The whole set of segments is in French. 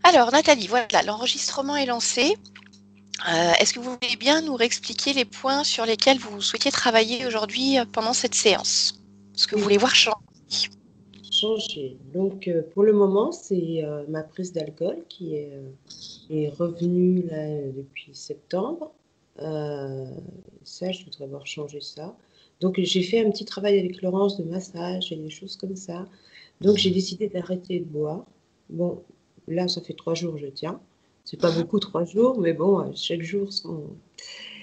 Alors Nathalie, voilà, l'enregistrement est lancé. Est-ce que vous voulez bien nous réexpliquer les points sur lesquels vous souhaitiez travailler aujourd'hui pendant cette séance? Ce que vous Oui, voulez voir changer? changer. Donc, pour le moment, c'est ma prise d'alcool qui est revenue là, depuis septembre. Euh, Ça, je voudrais voir changer ça. Donc, j'ai fait un petit travail avec Laurence de massage et des choses comme ça. Donc, j'ai décidé d'arrêter de boire. Bon, là, ça fait 3 jours, je tiens. C'est pas Mhm. beaucoup 3 jours, mais bon, chaque jour,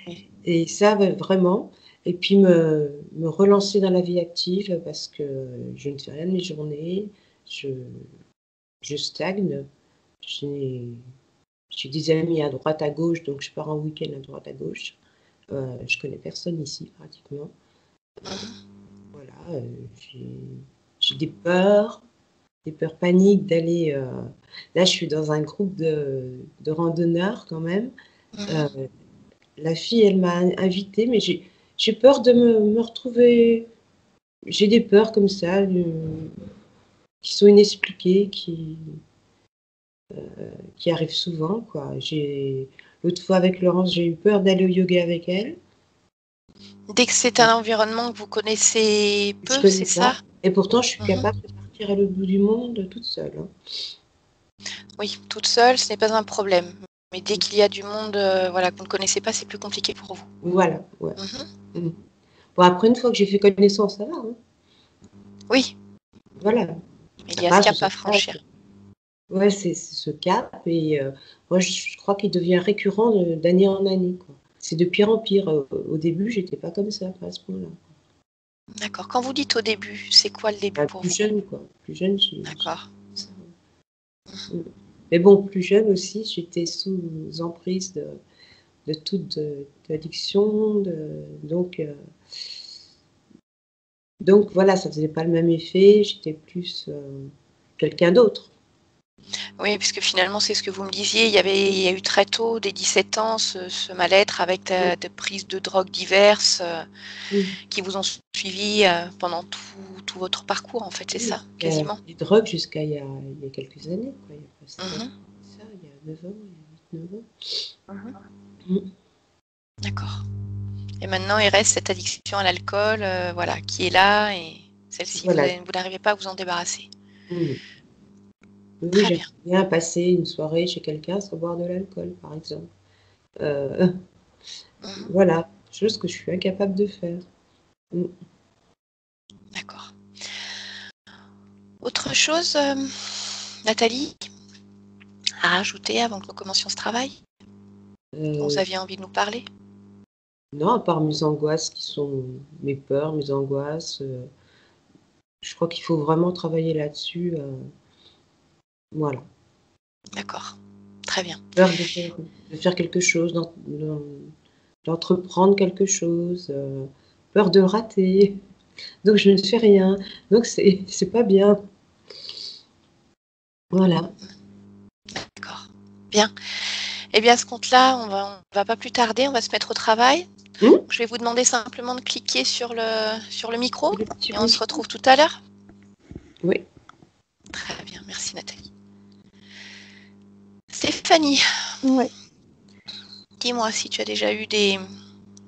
Oui. et ça, vraiment. Et puis me relancer dans la vie active parce que je ne fais rien de mes journées, je, je stagne. J'ai j'ai des amis à droite, à gauche, donc je pars en week-end à droite, à gauche. Je connais personne ici pratiquement. Mhm. Voilà, j'ai j'ai des peurs paniques d'aller. Là, je suis dans un groupe de randonneurs quand même. Euh, Mhm. la fille, elle m'a invitée, mais j'ai peur de me retrouver. J'ai des peurs comme ça, qui sont inexpliquées, qui arrivent souvent, quoi. L'autre fois avec Laurence, j'ai eu peur d'aller au yoga avec elle. Dès que c'est un environnement que vous connaissez Je peu, connais c'est ça? pas. Et pourtant, je suis Mhm. capable de partir à l'autre bout du monde toute seule, hein. Oui, toute seule, ce n'est pas un problème. Mais dès qu'il y a du monde, voilà, que vous ne connaissez pas, c'est plus compliqué pour vous. Voilà, ouais. Mhm. Mm. Bon, après, une fois que j'ai fait connaissance, ça va, hein. Oui, Voilà. il Ça y a ce passe ou cap ça à passe. franchir. Ouais, c'est ce cap. Et moi, je crois qu'il devient récurrent d'année en année, quoi. C'est de pire en pire. Au début, j'étais pas comme ça, pas à ce point-là. D'accord. Quand vous dites au début, c'est quoi le début Bah, pour plus vous? jeune, quoi. Plus jeune, j'ai D'accord. ça. Mm. Mais bon, plus jeune aussi, j'étais sous emprise de toute addiction. Donc voilà, ça faisait pas le même effet. J'étais plus quelqu'un d'autre. Oui, puisque finalement, c'est ce que vous me disiez, il y a eu très tôt, dès 17 ans, ce mal-être avec Mm. des prises de drogues diverses Mm. qui vous ont suivi pendant tout votre parcours, en fait, c'est Oui, ça, quasiment. des drogues jusqu'à il y a quelques années, quoi. Il y a pas Mhm, ça, il y a 9 ans, il y a 8, 9 ans. mhm. Mm. D'accord. Et maintenant, il reste cette addiction à l'alcool, voilà, qui est là, et celle-ci, Voilà. vous n'arrivez pas à vous en débarrasser. Mm. Oui, Très j'aimerais bien. bien passer une soirée chez quelqu'un sans boire de l'alcool, par exemple. Euh, Mhm, voilà, chose que je suis incapable de faire. Mm. d'accord. Autre chose, Nathalie, à rajouter avant que nous commencions ce travail, dont vous Euh, aviez envie de nous parler? non, à part mes angoisses qui sont mes peurs, mes angoisses, je crois qu'il faut vraiment travailler là-dessus. Voilà. D'accord. Très bien. Peur de faire quelque chose, d'entreprendre quelque chose, peur de rater. Donc je ne fais rien. Donc c'est pas bien. Voilà. D'accord. Bien. Eh bien, à ce compte-là, on va pas plus tarder, on va se mettre au travail. Hum. Je vais vous demander simplement de cliquer sur le micro Le petit et on se bouton. retrouve tout à l'heure. Oui. Très bien, merci Nathalie. Stéphanie, Ouais, dis-moi si tu as déjà eu des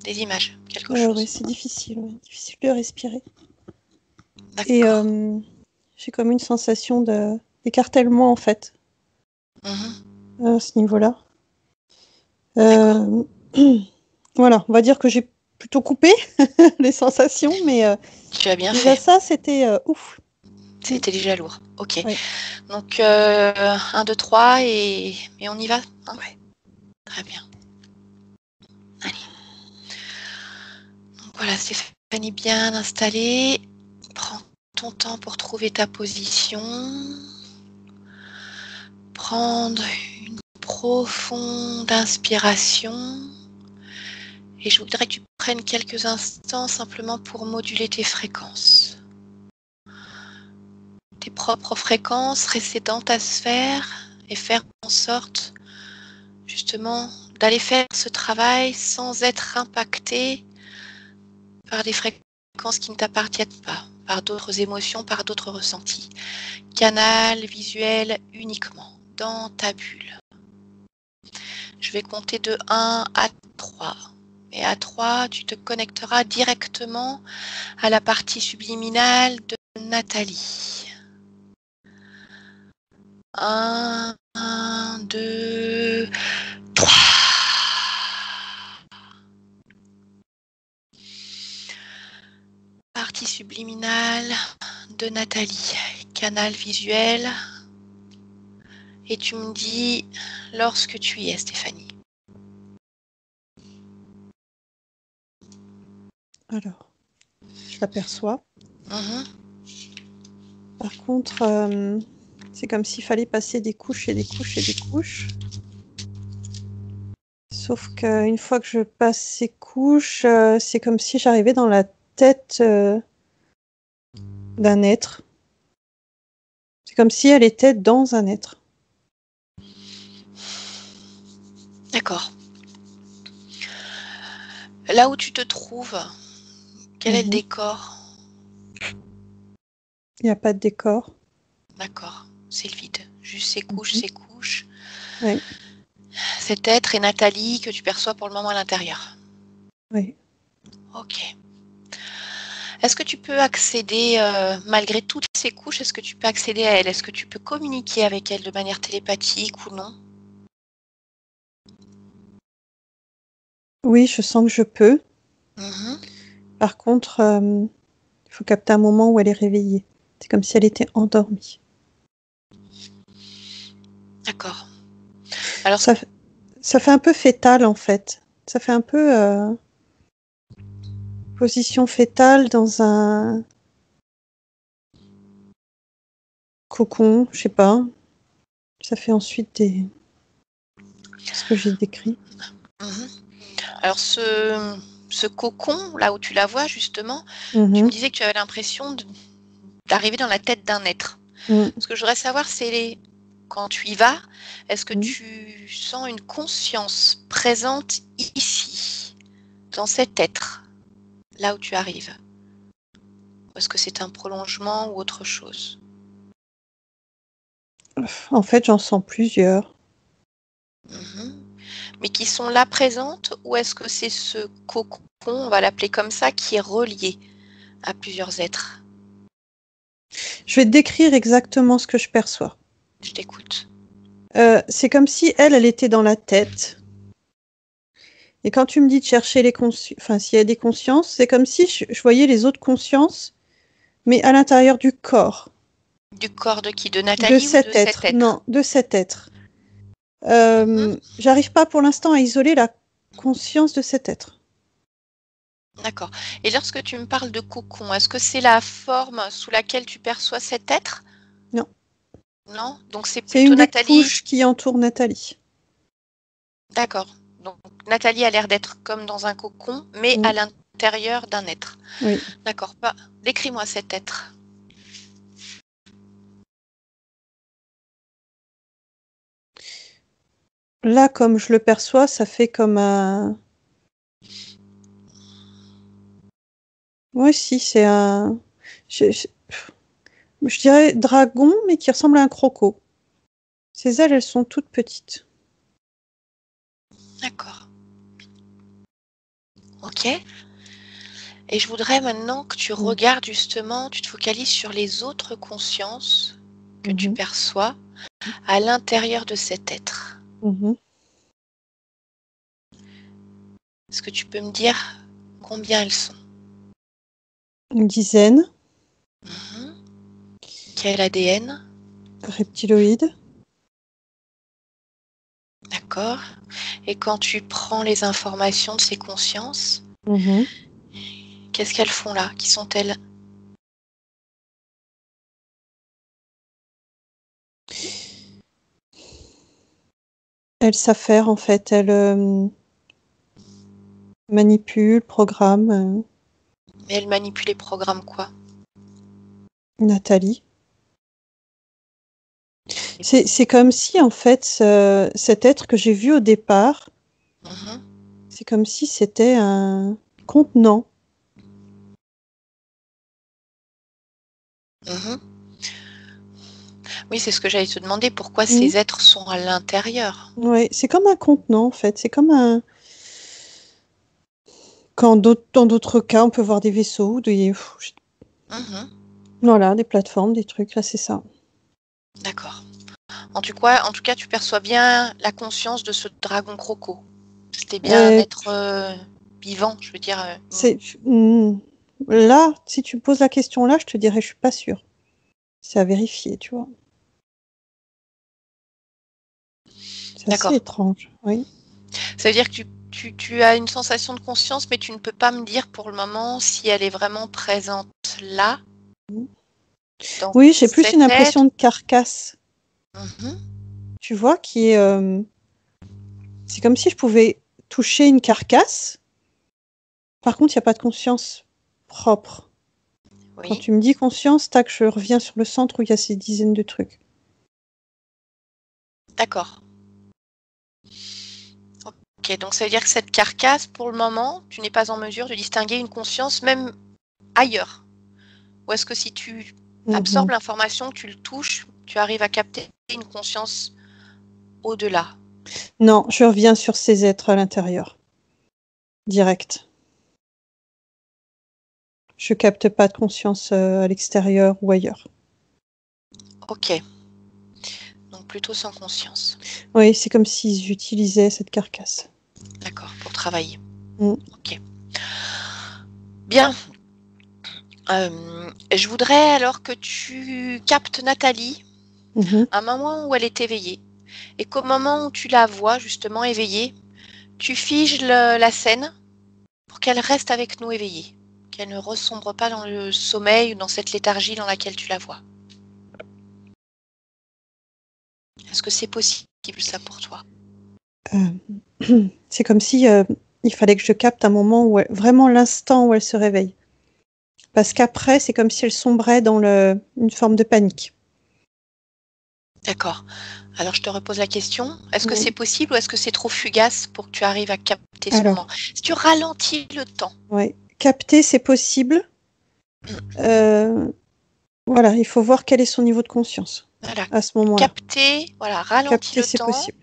images, quelque ouais, chose. c'est difficile, ouais, difficile de respirer. Et D'accord. j'ai comme une sensation d'écartèlement, en fait, Mhm. à ce niveau-là. D'accord. Euh, voilà, on va dire que j'ai plutôt coupé les sensations, mais Tu as bien déjà fait. ça, c'était ouf. Mm, C'était déjà lourd. Ok. ouais. Donc, 1, 2, 3 et on y va, hein? Ouais. Très bien. Allez. Donc voilà, Stéphanie bien installée. Prends ton temps pour trouver ta position. Prendre une profonde inspiration. Et je voudrais que tu prennes quelques instants simplement pour moduler tes fréquences. Tes propres fréquences, rester dans ta sphère et faire en sorte justement d'aller faire ce travail sans être impacté par des fréquences qui ne t'appartiennent pas, par d'autres émotions, par d'autres ressentis. Canal visuel uniquement. dans ta bulle. Je vais compter de 1 à 3. Et à 3, tu te connecteras directement à la partie subliminale de Nathalie. 1, 2, 3. Partie subliminale de Nathalie. Canal visuel. Et tu me dis lorsque tu y es, Stéphanie. Alors, je l'aperçois. Mhm. Par contre, c'est comme s'il fallait passer des couches et des couches et des couches. Sauf qu'une fois que je passe ces couches, c'est comme si j'arrivais dans la tête d'un être. C'est comme si elle était dans un être. D'accord. Là où tu te trouves, quel est le décor? Il n'y a pas de décor. D'accord, c'est le vide. Juste ces couches, ces couches. Oui. Cet être et Nathalie que tu perçois pour le moment à l'intérieur. Oui. Ok. Est-ce que tu peux accéder, malgré toutes ces couches, est-ce que tu peux accéder à elle? Est-ce que tu peux communiquer avec elle de manière télépathique ou non? Oui, je sens que je peux. Mhm. Par contre, il faut capter un moment où elle est réveillée. C'est comme si elle était endormie. D'accord. Alors, Ça fait un peu fétal, en fait. Ça fait un peu position fétale dans un cocon, je sais pas. Ça fait ensuite ce que j'ai décrit. mhm. Alors ce cocon, là où tu la vois justement, tu Mhm. me disais que tu avais l'impression d'arriver dans la tête d'un être. Mm. Ce que je voudrais savoir, c'est quand tu y vas, est-ce que Mm. tu sens une conscience présente ici, dans cet être, là où tu arrives? Ou est-ce que c'est un prolongement ou autre chose? En fait, j'en sens plusieurs. Mhm. Mais qui sont là présentes, ou est-ce que c'est ce cocon, on va l'appeler comme ça, qui est relié à plusieurs êtres? Je vais te décrire exactement ce que je perçois. Je t'écoute. C'est comme si elle était dans la tête. Et quand tu me dis de chercher s'il y a des consciences, c'est comme si je voyais les autres consciences, mais à l'intérieur du corps. Du corps de qui? De De Nathalie ou de cet cet être. être? Non, de cet être. Mhm. J'arrive pas pour l'instant à isoler la conscience de cet être. D'accord. Et lorsque tu me parles de cocon, est-ce que c'est la forme sous laquelle tu perçois cet être? Non. Non? Donc c'est C'est une plutôt des Nathalie. couches qui entoure Nathalie. D'accord. Donc Nathalie a l'air d'être comme dans un cocon, mais à l'intérieur d'un être. Oui. D'accord. Décris-moi cet être. Là, comme je le perçois, ça fait comme un... Oui, si, c'est un... Je dirais dragon, mais qui ressemble à un croco. Ses ailes, elles sont toutes petites. D'accord. Ok. Et je voudrais maintenant que tu regardes justement, tu te focalises sur les autres consciences que tu Mhm. perçois à l'intérieur de cet être. Mhm. Est-ce que tu peux me dire combien elles sont? Une dizaine, Mhm. Quel ADN? reptiloïdes. D'accord. Et quand tu prends les informations de ces consciences, Mhm. qu'est-ce qu'elles font là? Qui sont-elles? Elles s'affairent, en fait. Elles manipulent, programment. Mais elles manipulent et programment quoi? Nathalie. C'est comme si, en fait, cet être que j'ai vu au départ, Mhm. c'est comme si c'était un contenant. Mhm. Oui, c'est ce que j'allais te demander. Pourquoi Mm. ces êtres sont à l'intérieur? Ouais, c'est comme un contenant en fait. C'est comme un. Dans d'autres cas, on peut voir des vaisseaux, Mhm, voilà, des plateformes, des trucs. Là, c'est ça. d'accord. En tout cas, tu perçois bien la conscience de ce dragon croco. C'était bien un Euh, être vivant, je veux dire. c'est là, si tu me poses la question là, je te dirais, je suis pas sûre. C'est à vérifier, tu vois. C'est assez D'accord. étrange, oui. Ça veut dire que tu as une sensation de conscience, mais tu ne peux pas me dire pour le moment si elle est vraiment présente là, dans Oui, j'ai plus cet une être. impression de carcasse, Mhm, tu vois, qui est. C'est comme si je pouvais toucher une carcasse. Par contre, il n'y a pas de conscience propre. Quand oui, tu me dis conscience, tac, je reviens sur le centre où il y a ces dizaines de trucs. d'accord. Ok, donc ça veut dire que cette carcasse, pour le moment, tu n'es pas en mesure de distinguer une conscience même ailleurs. Ou est-ce que si tu absorbes Mhm. l'information, tu le touches, tu arrives à capter une conscience au-delà? Non, je reviens sur ces êtres à l'intérieur. Direct. Je capte pas de conscience à l'extérieur ou ailleurs. Ok, donc plutôt sans conscience. Oui, c'est comme s'ils utilisaient cette carcasse. D'accord, pour travailler. Mm. Ok. Bien. Je voudrais alors que tu captes Nathalie Mhm. à un moment où elle est éveillée et qu'au moment où tu la vois justement éveillée, tu figes la scène pour qu'elle reste avec nous éveillée, qu'elle ne ressombre pas dans le sommeil ou dans cette léthargie dans laquelle tu la vois. Est-ce que c'est possible ça pour toi? C'est comme si il fallait que je capte un moment où vraiment l'instant où elle se réveille. Parce qu'après, c'est comme si elle sombrait dans une forme de panique. D'accord. Alors je te repose la question. Est-ce que Mm. c'est possible ou est-ce que c'est trop fugace pour que tu arrives à capter ce moment? Alors, Si tu ralentis le temps. ouais, capter, c'est possible. Euh, voilà, il faut voir quel est son niveau de conscience Voilà. à ce moment-là. Capter, voilà, ralentis Capter, le c'est temps. possible.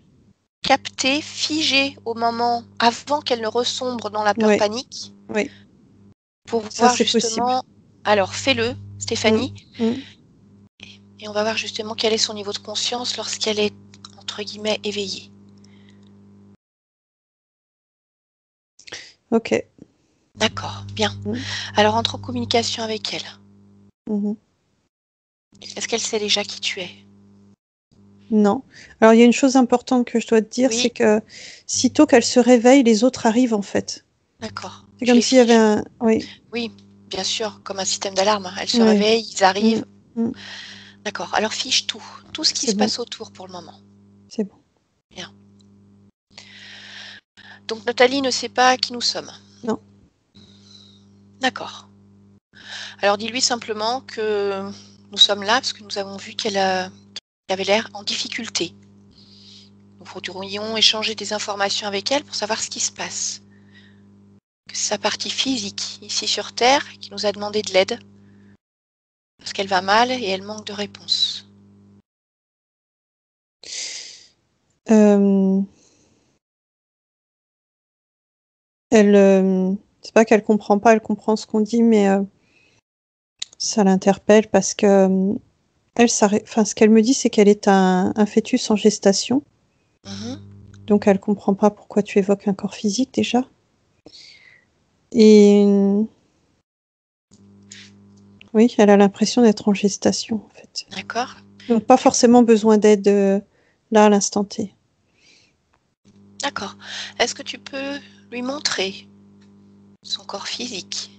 Capter, figer au moment avant qu'elle ne ressombre dans la peur Oui, panique oui, pour ça voir c'est possible. justement. Alors fais-le, Mm, Stéphanie, mm. et on va voir justement quel est son niveau de conscience lorsqu'elle est entre guillemets éveillée. Ok. D'accord, bien. Mm, Alors entre en communication avec elle. mhm. Est-ce qu'elle sait déjà qui tu es? Non. Alors il y a une chose importante que je dois te dire, c'est Oui, que sitôt qu'elle se réveille, les autres arrivent en fait. d'accord. C'est Tu comme les s'il y avait figes. un. Oui, Oui, bien sûr, comme un système d'alarme. Elle se oui. réveille, ils Mm, arrivent. mm. D'accord. Alors fiche tout ce qui C'est se bon, passe autour pour le moment. c'est bon. Bien. Donc Nathalie ne sait pas qui nous sommes. Non. D'accord. Alors dis-lui simplement que nous sommes là parce que nous avons vu qu'elle avait l'air en difficulté. Nous voudrions échanger des informations avec elle pour savoir ce qui se passe. Que c'est sa partie physique, ici sur Terre, qui nous a demandé de l'aide parce qu'elle va mal et elle manque de réponses. Euh, elle, c'est pas qu'elle comprend pas, elle comprend ce qu'on dit, mais ça l'interpelle parce que enfin, ce qu'elle me dit, c'est qu'elle est un fœtus en gestation. Mhm. Donc elle comprend pas pourquoi tu évoques un corps physique déjà. Et oui, elle a l'impression d'être en gestation en fait. D'accord. Donc pas forcément besoin d'aide là à l'instant T. D'accord. Est-ce que tu peux lui montrer son corps physique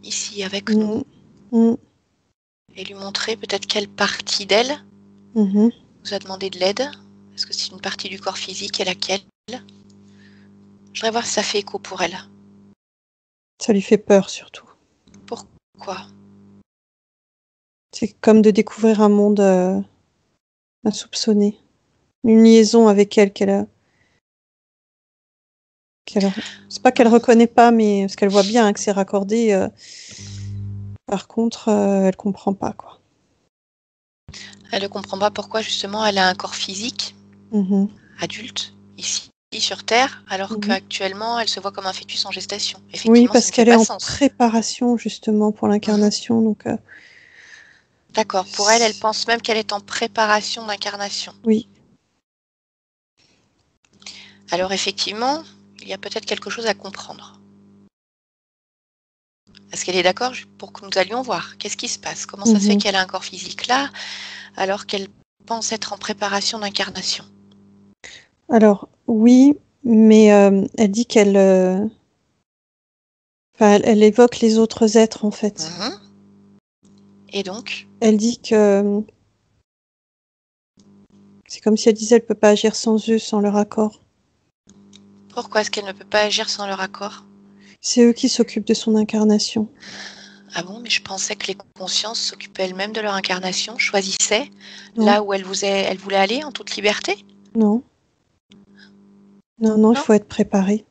ici avec nous Mm, mm, et lui montrer peut-être quelle partie d'elle mhm. nous a demandé de l'aide? Est-ce que c'est une partie du corps physique et laquelle? Je voudrais voir si ça fait écho pour elle. Ça lui fait peur surtout. Pourquoi? C'est comme de découvrir un monde insoupçonné. Une liaison avec elle qu'elle c'est pas qu'elle reconnaît pas, mais parce qu'elle voit bien que c'est raccordé. Par contre, elle comprend pas quoi. Elle ne comprend pas pourquoi justement elle a un corps physique, Mhm. adulte, ici sur Terre, alors Mhm. qu'actuellement elle se voit comme un fœtus en gestation. Oui, Effectivement, ça parce ne fait qu'elle est pas en sens. préparation justement pour Mhm. l'incarnation. Donc, D'accord. Pour elle, elle pense même qu'elle est en préparation d'incarnation. oui. Alors effectivement, il y a peut-être quelque chose à comprendre. Est-ce qu'elle est d'accord pour que nous allions voir? Qu'est-ce qui se passe? Comment ça se fait Mhm. qu'elle a un corps physique là, alors qu'elle pense être en préparation d'incarnation? Alors, oui, mais elle dit qu'elle elle évoque les autres êtres en fait. Mhm. Et donc? Elle dit que c'est comme si elle disait elle peut pas agir sans eux, sans leur accord. Pourquoi est-ce qu'elle ne peut pas agir sans leur accord? C'est eux qui s'occupent de son incarnation. Ah bon, mais je pensais que les consciences s'occupaient elles-mêmes de leur incarnation, choisissaient Non, là où elles voulaient aller en toute liberté? non, non, il Non. faut être préparé.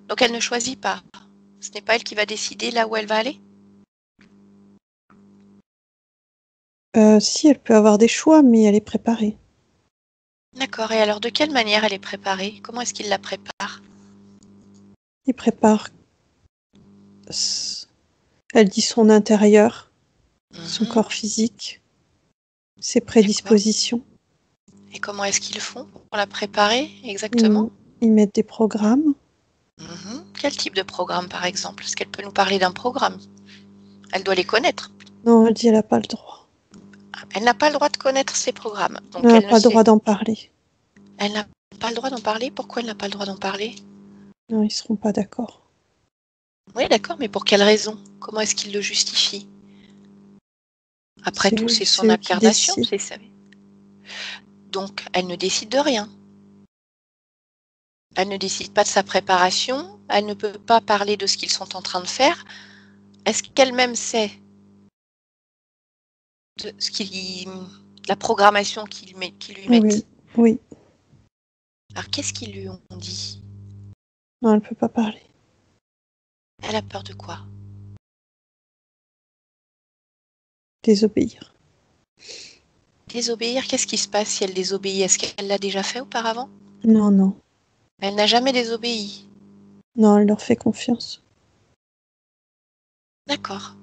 Donc elle ne choisit pas. Ce n'est pas elle qui va décider là où elle va aller? Si, elle peut avoir des choix, mais elle est préparée. D'accord. Et alors de quelle manière elle est préparée? Comment est-ce qu'il la prépare? Il prépare, elle dit son intérieur, son Mhm. corps physique, ses D'accord. prédispositions. Et comment est-ce qu'ils font pour la préparer exactement? Ils, ils mettent des programmes. Mhm. Quel type de programme, par exemple? Est-ce qu'elle peut nous parler d'un programme? Elle doit les connaître. Non, elle dit elle n'a pas le droit. Elle n'a pas le droit de connaître ces programmes, Elle donc n'a elle ne pas le droit sait. d'en parler. Elle n'a pas le droit d'en parler. Pourquoi elle n'a pas le droit d'en parler? Non, ils seront pas d'accord. Oui, d'accord, mais pour quelle raison? Comment est-ce qu'il le justifie? Après tout, c'est C'est son eux qui incarnation, décident. c'est ça. Donc, elle ne décide de rien. Elle ne décide pas de sa préparation. Elle ne peut pas parler de ce qu'ils sont en train de faire. Est-ce qu'elle-même sait de ce qui, la programmation qu'ils lui Oui, mettent? oui. Alors, qu'est-ce qu'ils lui ont dit? Non, elle peut pas parler. Elle a peur de quoi? Désobéir. Désobéir, qu'est-ce qui se passe si elle désobéit? Est-ce qu'elle l'a déjà fait auparavant? Non, non. Elle n'a jamais désobéi. Non, elle leur fait confiance. D'accord.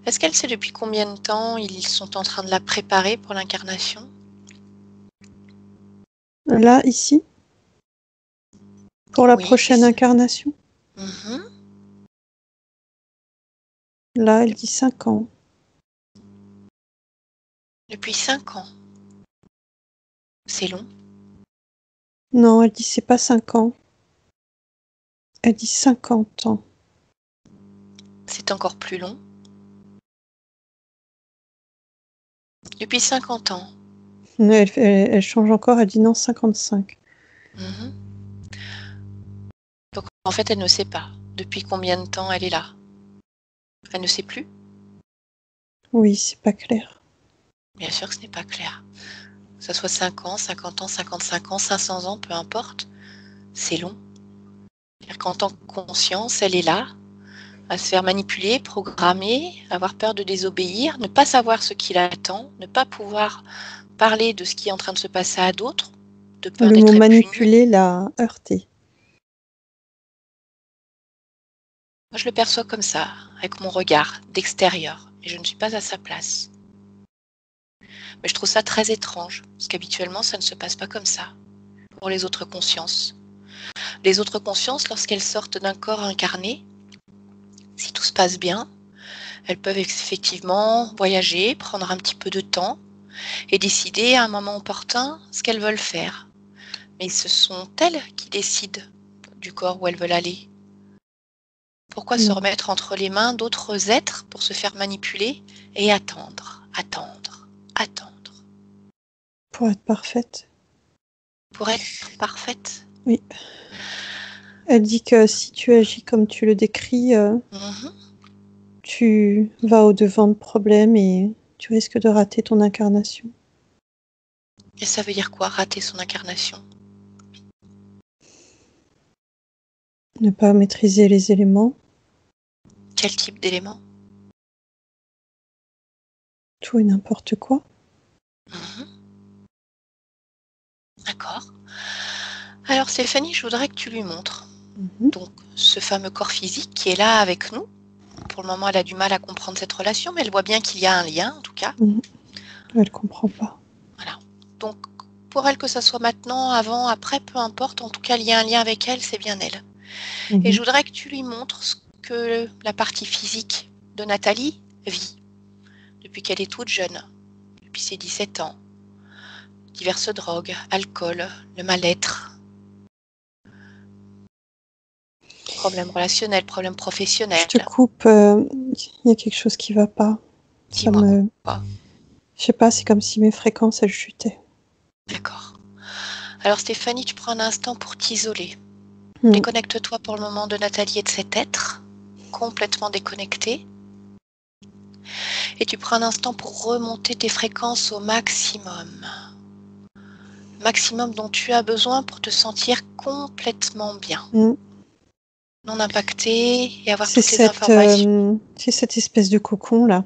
Est-ce qu'elle sait depuis combien de temps ils sont en train de la préparer pour l'incarnation? Là, ici, pour la Oui, c'est prochaine ça. incarnation, Mhm. là, elle dit 5 ans. Depuis 5 ans. C'est long. Non, elle dit c'est pas 5 ans. Elle dit 50 ans. C'est encore plus long. Depuis 50 ans. Elle change encore, elle dit non, 55. Mhm. Donc en fait, elle ne sait pas depuis combien de temps elle est là. Elle ne sait plus. Oui, c'est pas clair. Bien sûr que ce n'est pas clair. Que ce soit 5 ans, 50 ans, 55 ans, 500 ans, peu importe. C'est long. C'est-à-dire qu'en tant que conscience, elle est là, à se faire manipuler, programmer, avoir peur de désobéir, ne pas savoir ce qui l'attend, ne pas pouvoir parler de ce qui est en train de se passer à d'autres, de peur Le mot d'être punie. manipuler l'a heurté. Moi, je le perçois comme ça, avec mon regard d'extérieur, et je ne suis pas à sa place. Mais je trouve ça très étrange, parce qu'habituellement, ça ne se passe pas comme ça pour les autres consciences. Les autres consciences, lorsqu'elles sortent d'un corps incarné, si tout se passe bien, elles peuvent effectivement voyager, prendre un petit peu de temps et décider à un moment opportun ce qu'elles veulent faire. Mais ce sont elles qui décident du corps où elles veulent aller. Pourquoi se Non, remettre entre les mains d'autres êtres pour se faire manipuler et attendre, attendre, attendre, pour être parfaite. pour être parfaite? Oui. Elle dit que si tu agis comme tu le décris, Mhm. tu vas au-devant de problèmes et tu risques de rater ton incarnation. Et ça veut dire quoi, rater son incarnation? Ne pas maîtriser les éléments. Quel type d'élément? Tout et n'importe quoi. Mhm. D'accord. Alors Stéphanie, je voudrais que tu lui montres donc ce fameux corps physique qui est là avec nous. Pour le moment, elle a du mal à comprendre cette relation, mais elle voit bien qu'il y a un lien, en tout cas. Elle comprend pas. Voilà. Donc, pour elle, que ça soit maintenant, avant, après, peu importe, en tout cas, il y a un lien avec elle, c'est bien elle. Et je voudrais que tu lui montres ce que la partie physique de Nathalie vit depuis qu'elle est toute jeune, depuis ses 17 ans. Diverses drogues, alcool, le mal-être, problèmes relationnels, problèmes professionnels. Je te coupe, il y a quelque chose qui va pas. Dis-moi quoi. Je sais pas, c'est comme si mes fréquences, elles chutaient. D'accord. Alors Stéphanie, tu prends un instant pour t'isoler. Déconnecte-toi pour le moment de Nathalie et de cet être, complètement déconnecté. Et tu prends un instant pour remonter tes fréquences au maximum. Maximum dont tu as besoin pour te sentir complètement bien. Non impacté et avoir toutes les informations. C'est cette espèce de cocon là.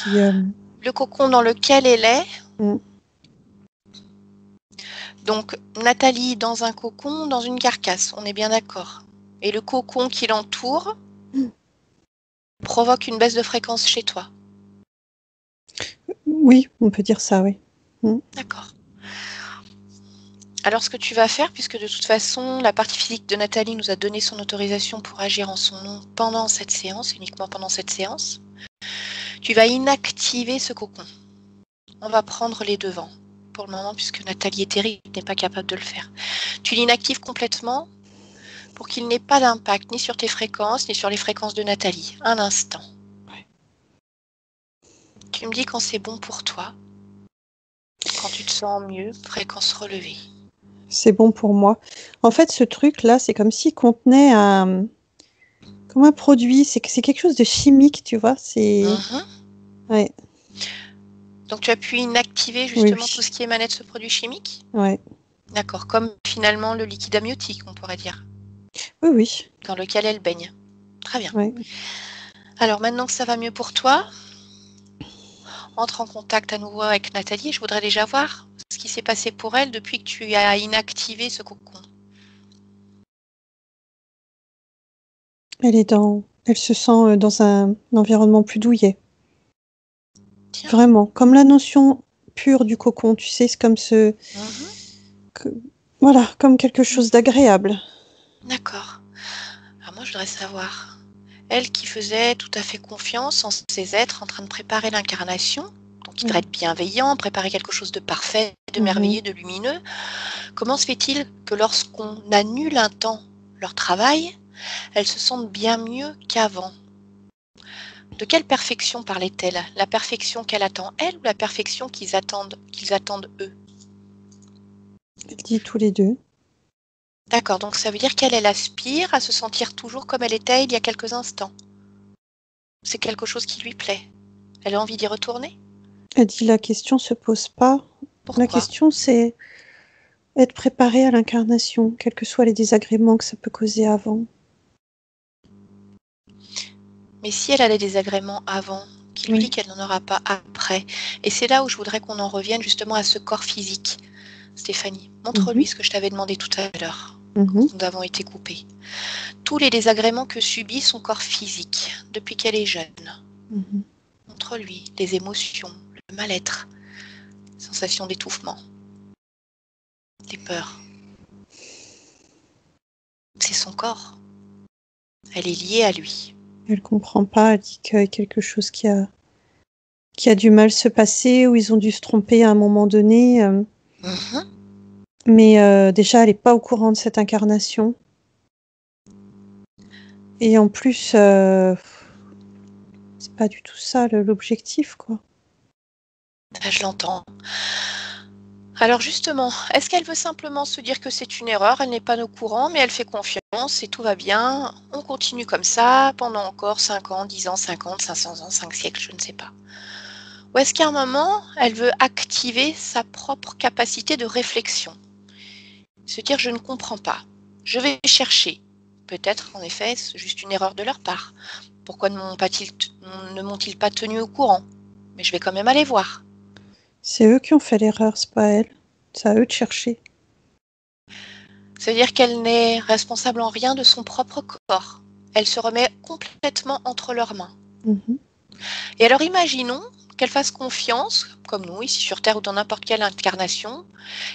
Le cocon dans lequel elle est. Donc Nathalie dans un cocon, dans une carcasse, on est bien d'accord. Et le cocon qui l'entoure provoque une baisse de fréquence chez toi. Oui, on peut dire ça, oui. D'accord. Alors ce que tu vas faire, puisque de toute façon la partie physique de Nathalie nous a donné son autorisation pour agir en son nom pendant cette séance, uniquement pendant cette séance, tu vas inactiver ce cocon. On va prendre les devants pour le moment, puisque Nathalie est terrible, n'est pas capable de le faire. Tu l'inactives complètement pour qu'il n'ait pas d'impact ni sur tes fréquences, ni sur les fréquences de Nathalie. Un instant. Ouais. Tu me dis quand c'est bon pour toi, quand tu te sens mieux, fréquence relevée. C'est bon pour moi. En fait, ce truc-là, c'est comme s'il contenait comme un produit. C'est quelque chose de chimique, tu vois. Ouais. Donc tu as pu inactiver justement tout ce qui émanait de ce produit chimique ? Ouais. D'accord, comme finalement le liquide amniotique, on pourrait dire. Oui, oui. Dans lequel elle baigne. Très bien. Ouais. Alors maintenant que ça va mieux pour toi, entre en contact à nouveau avec Nathalie. Je voudrais déjà voir ce qui s'est passé pour elle depuis que tu as inactivé ce cocon. Elle se sent dans un environnement plus douillet. Tiens. Vraiment, comme la notion pure du cocon, tu sais, c'est comme voilà, comme quelque chose d'agréable. D'accord. Alors moi, je voudrais savoir, elle qui faisait tout à fait confiance en ces êtres en train de préparer l'incarnation, donc qui devrait être bienveillant, préparer quelque chose de parfait, de merveilleux, de lumineux, comment se fait-il que lorsqu'on annule un temps leur travail, elles se sentent bien mieux qu'avant ? De quelle perfection parlait-elle ? La perfection qu'elle attend elle ou la perfection qu'ils attendent eux ? Elle dit tous les deux. D'accord, donc ça veut dire qu'elle aspire à se sentir toujours comme elle était il y a quelques instants. C'est quelque chose qui lui plaît. Elle a envie d'y retourner ? Elle dit la question se pose pas. Pourquoi ? La question c'est être préparé à l'incarnation, quels que soient les désagréments que ça peut causer avant. Mais si elle a des désagréments avant, qui lui dit qu'elle n'en aura pas après, et c'est là où je voudrais qu'on en revienne justement à ce corps physique. Stéphanie, montre-lui ce que je t'avais demandé tout à l'heure, quand nous avons été coupés. Tous les désagréments que subit son corps physique depuis qu'elle est jeune. Montre-lui les émotions, le mal-être, sensation d'étouffement, les peurs. C'est son corps. Elle est liée à lui. Elle comprend pas, elle dit qu'il y a quelque chose qui a du mal se passer, ou ils ont dû se tromper à un moment donné. Mais déjà, elle n'est pas au courant de cette incarnation. Et en plus, c'est pas du tout ça l'objectif, quoi. Je l'entends. Alors justement, est-ce qu'elle veut simplement se dire que c'est une erreur, elle n'est pas au courant, mais elle fait confiance et tout va bien, on continue comme ça pendant encore 5 ans, 10 ans, 50, 500 ans, 5 siècles, je ne sais pas. Ou est-ce qu'à un moment, elle veut activer sa propre capacité de réflexion ? Se dire je ne comprends pas, je vais chercher. Peut-être en effet, c'est juste une erreur de leur part. Pourquoi ne m'ont-ils pas tenus au courant ? Mais je vais quand même aller voir. C'est eux qui ont fait l'erreur, c'est pas elle. C'est à eux de chercher. Ça veut dire qu'elle n'est responsable en rien de son propre corps. Elle se remet complètement entre leurs mains. Mhm. Et alors imaginons qu'elle fasse confiance, comme nous, ici sur Terre ou dans n'importe quelle incarnation,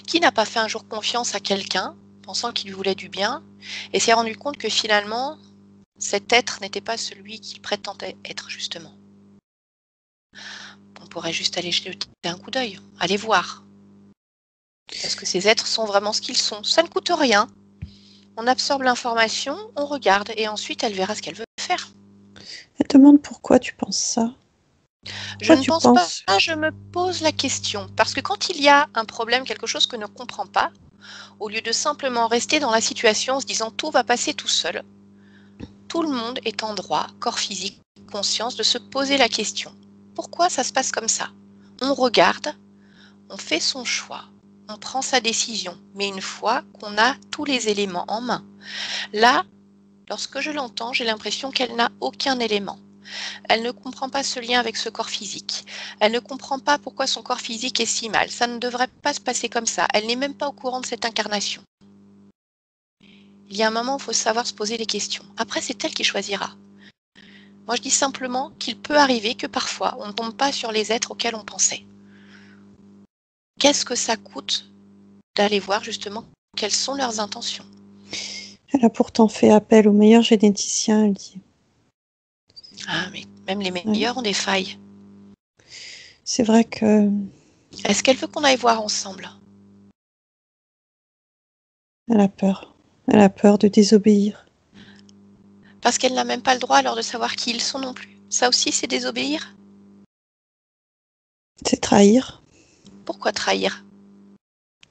qui n'a pas fait un jour confiance à quelqu'un, pensant qu'il lui voulait du bien, et s'est rendu compte que finalement, cet être n'était pas celui qu'il prétendait être, justement. On pourrait juste aller jeter un coup d'œil, aller voir. Est-ce que ces êtres sont vraiment ce qu'ils sont? Ça ne coûte rien. On absorbe l'information, on regarde, et ensuite elle verra ce qu'elle veut faire. Elle demande pourquoi tu penses ça. Je Pourquoi ne tu pense pas, penses je me pose la question. Parce que quand il y a un problème, quelque chose que ne comprend pas, au lieu de simplement rester dans la situation en se disant tout va passer tout seul, tout le monde est en droit, corps physique, conscience, de se poser la question. Pourquoi ça se passe comme ça? On regarde, on fait son choix, on prend sa décision, mais une fois qu'on a tous les éléments en main. Là, lorsque je l'entends, j'ai l'impression qu'elle n'a aucun élément. Elle ne comprend pas ce lien avec ce corps physique. Elle ne comprend pas pourquoi son corps physique est si mal. Ça ne devrait pas se passer comme ça. Elle n'est même pas au courant de cette incarnation. Il y a un moment où il faut savoir se poser les questions. Après, c'est elle qui choisira. Moi, je dis simplement qu'il peut arriver que parfois, on ne tombe pas sur les êtres auxquels on pensait. Qu'est-ce que ça coûte d'aller voir justement quelles sont leurs intentions? Elle a pourtant fait appel au meilleur généticien, elle dit. Ah, mais même les meilleurs ont des failles. C'est vrai que Est-ce qu'elle veut qu'on aille voir ensemble? elle a peur. Elle a peur de désobéir. Parce qu'elle n'a même pas le droit alors de savoir qui ils sont non plus. Ça aussi, c'est désobéir? C'est trahir. Pourquoi trahir?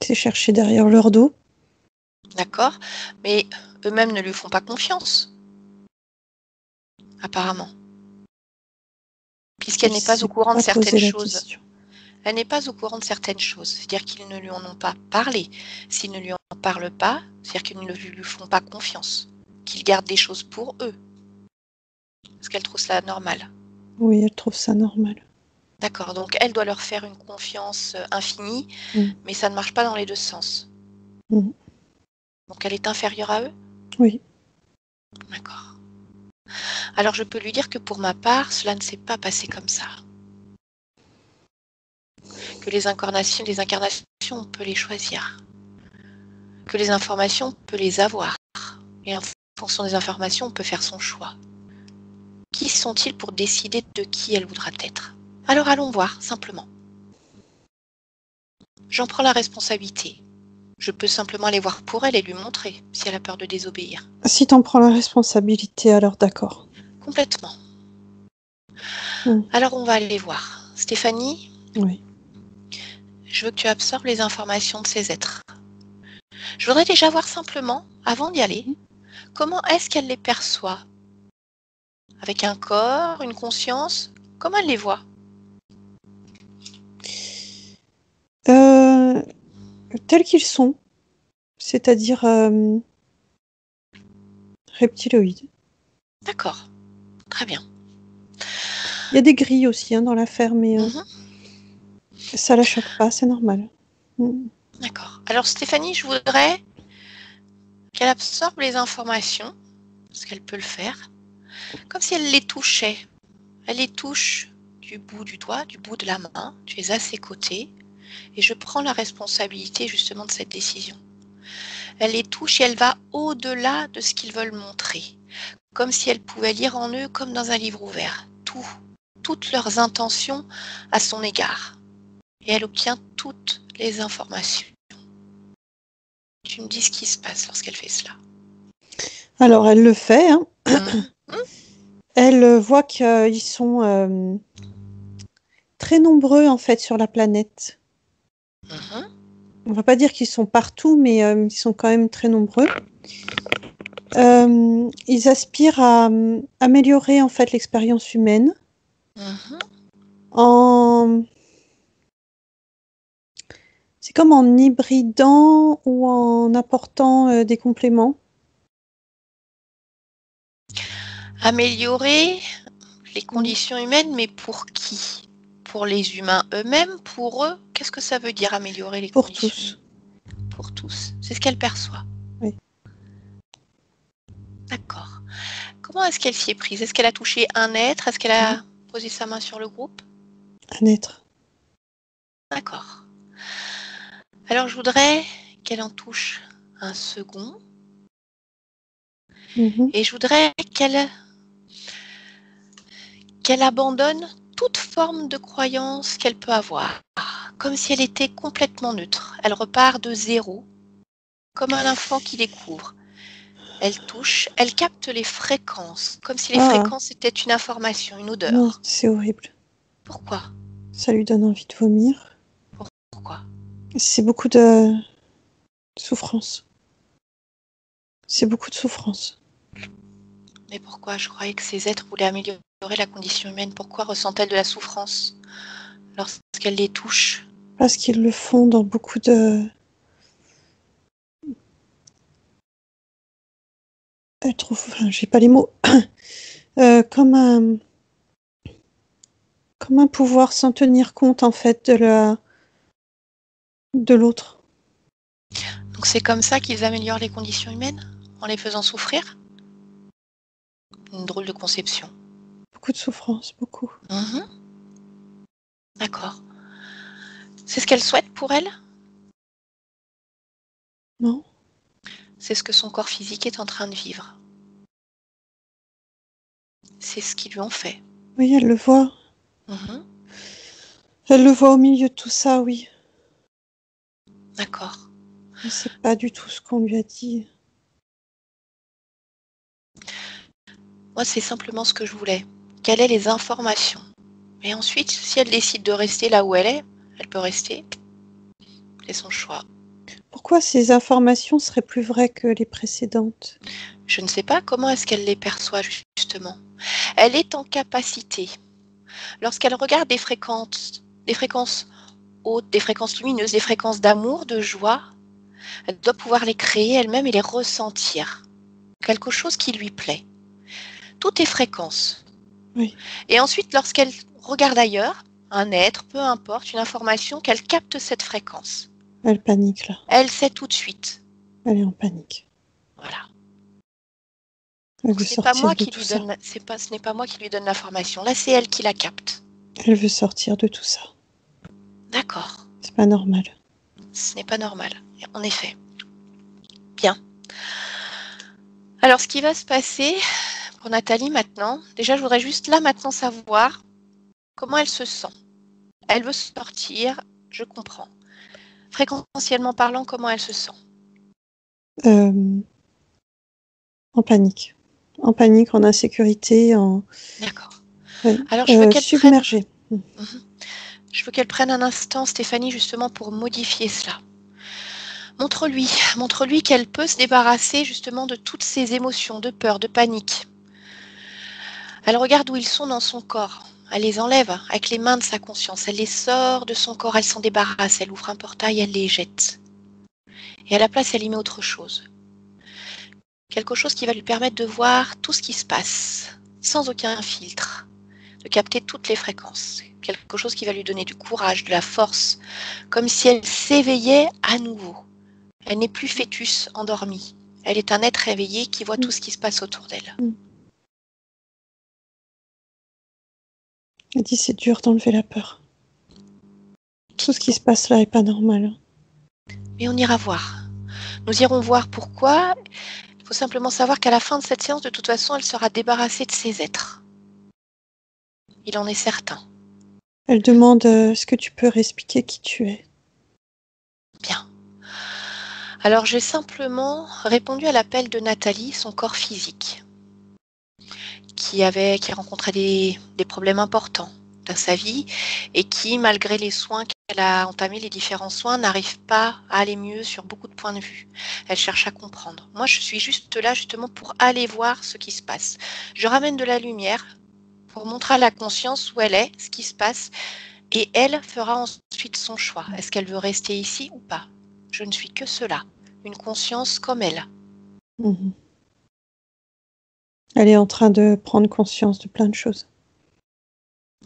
C'est chercher derrière leur dos. D'accord? Mais eux-mêmes ne lui font pas confiance, apparemment. Puisqu'elle n'est pas au courant de certaines choses. Elle n'est pas au courant de certaines choses. C'est-à-dire qu'ils ne lui en ont pas parlé. S'ils ne lui en parlent pas, c'est-à-dire qu'ils ne lui font pas confiance. Qu'ils gardent des choses pour eux. Parce qu'elle trouve ça normal. Oui, elle trouve ça normal. D'accord, donc elle doit leur faire une confiance infinie, mais ça ne marche pas dans les deux sens. Mm. Donc elle est inférieure à eux? Oui. D'accord. Alors je peux lui dire que pour ma part, cela ne s'est pas passé comme ça. Que les incarnations, on peut les choisir. Que les informations, on peut les avoir. Et en fonction des informations, on peut faire son choix. Qui sont-ils pour décider de qui elle voudra être? Alors allons voir, simplement. J'en prends la responsabilité. Je peux simplement aller voir pour elle et lui montrer si elle a peur de désobéir. Si t'en prends la responsabilité, alors d'accord. Complètement. Alors on va aller voir. Stéphanie? Oui. Je veux que tu absorbes les informations de ces êtres. Je voudrais déjà voir simplement, avant d'y aller, comment est-ce qu'elle les perçoit? Avec un corps, une conscience? Comment elle les voit? Tels qu'ils sont, c'est-à-dire reptiloïdes. D'accord, très bien. Il y a des grilles aussi dans l'affaire, mais ça la choque pas, c'est normal. D'accord. Alors Stéphanie, je voudrais qu'elle absorbe les informations, parce qu'elle peut le faire, comme si elle les touchait. Elle les touche du bout du doigt, du bout de la main, tu es à ses côtés, et je prends la responsabilité justement de cette décision. Elle les touche et elle va au-delà de ce qu'ils veulent montrer, comme si elle pouvait lire en eux comme dans un livre ouvert, toutes leurs intentions à son égard. Et elle obtient toutes les informations. Tu me dis ce qui se passe lorsqu'elle fait cela. Alors, elle le fait. Elle voit qu'ils sont très nombreux, en fait, sur la planète. On va pas dire qu'ils sont partout, mais ils sont quand même très nombreux. Ils aspirent à améliorer, en fait, l'expérience humaine c'est comme en hybridant ou en apportant des compléments. Améliorer les conditions humaines, mais pour qui? pour les humains eux-mêmes, pour eux, qu'est-ce que ça veut dire améliorer les Pour conditions? tous. Pour tous. C'est ce qu'elle perçoit. Oui. D'accord. Comment est-ce qu'elle s'y est prise? Est-ce qu'elle a touché un être? Est-ce qu'elle a posé sa main sur le groupe? Un être. D'accord. Alors je voudrais qu'elle en touche un second Mhm. et je voudrais qu'elle abandonne toute forme de croyance qu'elle peut avoir, comme si elle était complètement neutre. Elle repart de zéro, comme un enfant qui découvre. Elle touche, elle capte les fréquences, comme si les fréquences étaient une information, une Non, odeur. c'est horrible. Pourquoi? Ça lui donne envie de vomir. Pourquoi? C'est beaucoup de souffrance. C'est beaucoup de souffrance. Mais pourquoi? Je croyais que ces êtres voulaient améliorer la condition humaine. Pourquoi ressent-elle de la souffrance lorsqu'elle les touche? Parce qu'ils le font dans beaucoup de... Elle trouve... Enfin, j'ai pas les mots. Comme un pouvoir sans tenir compte, en fait, de l'autre. Donc c'est comme ça qu'ils améliorent les conditions humaines? En les faisant souffrir? Une drôle de conception. Beaucoup de souffrance, beaucoup. D'accord. C'est ce qu'elle souhaite pour elle? Non? C'est ce que son corps physique est en train de vivre. C'est ce qu'ils lui ont fait. Oui, elle le voit. Elle le voit au milieu de tout ça, oui. D'accord. Mais c'est pas du tout ce qu'on lui a dit. Moi, c'est simplement ce que je voulais. Quelles sont les informations? Et ensuite, si elle décide de rester là où elle peut rester. C'est son choix. Pourquoi ces informations seraient plus vraies que les précédentes? Je ne sais pas comment est-ce qu'elle les perçoit justement. Elle est en capacité, lorsqu'elle regarde des fréquences hautes, des fréquences lumineuses, des fréquences d'amour, de joie, elle doit pouvoir les créer elle-même et les ressentir. Quelque chose qui lui plaît. Tout est fréquence. Oui. Et ensuite, lorsqu'elle regarde ailleurs, un être, peu importe, une information, qu'elle capte cette fréquence. Elle panique, là. Elle sait tout de suite. Elle est en panique. Voilà. Elle Donc, veut ce n'est pas sortir moi de qui tout lui ça. donne, ce n'est pas moi qui lui donne l'information. Là, c'est elle qui la capte. Elle veut sortir de tout ça. D'accord. C'est pas normal. Ce n'est pas normal, en effet. Bien. Alors, ce qui va se passer pour Nathalie maintenant, déjà, je voudrais juste là maintenant savoir comment elle se sent. Elle veut sortir, je comprends. Fréquentiellement parlant, comment elle se sent? En panique. En panique, en insécurité, D'accord. Ouais. Alors, je veux qu'elle submergée. Je veux qu'elle prenne un instant, Stéphanie, justement pour modifier cela. Montre-lui qu'elle peut se débarrasser justement de toutes ces émotions, de peur, de panique. Elle regarde où ils sont dans son corps. Elle les enlève avec les mains de sa conscience. Elle les sort de son corps, elle s'en débarrasse. Elle ouvre un portail, elle les jette. Et à la place, elle y met autre chose. Quelque chose qui va lui permettre de voir tout ce qui se passe, sans aucun filtre, de capter toutes les fréquences. Quelque chose qui va lui donner du courage, de la force, comme si elle s'éveillait à nouveau. Elle n'est plus fœtus endormi. Elle est un être réveillé qui voit tout ce qui se passe autour d'elle. Elle dit c'est dur d'enlever la peur. Tout ce qui se passe là est pas normal. Mais on ira voir. Nous irons voir pourquoi. Il faut simplement savoir qu'à la fin de cette séance, de toute façon, elle sera débarrassée de ces êtres. Il en est certain. Elle demande est-ce que tu peux réexpliquer qui tu es? Bien. Alors j'ai simplement répondu à l'appel de Nathalie, son corps physique, qui rencontrait des problèmes importants dans sa vie et qui, malgré les soins qu'elle a entamés, les différents soins, n'arrive pas à aller mieux sur beaucoup de points de vue. Elle cherche à comprendre. Moi, je suis juste là justement pour aller voir ce qui se passe. Je ramène de la lumière pour montrer à la conscience où elle est, ce qui se passe, et elle fera ensuite son choix. Est-ce qu'elle veut rester ici ou pas? Je ne suis que cela, une conscience comme elle. Mmh. Elle est en train de prendre conscience de plein de choses.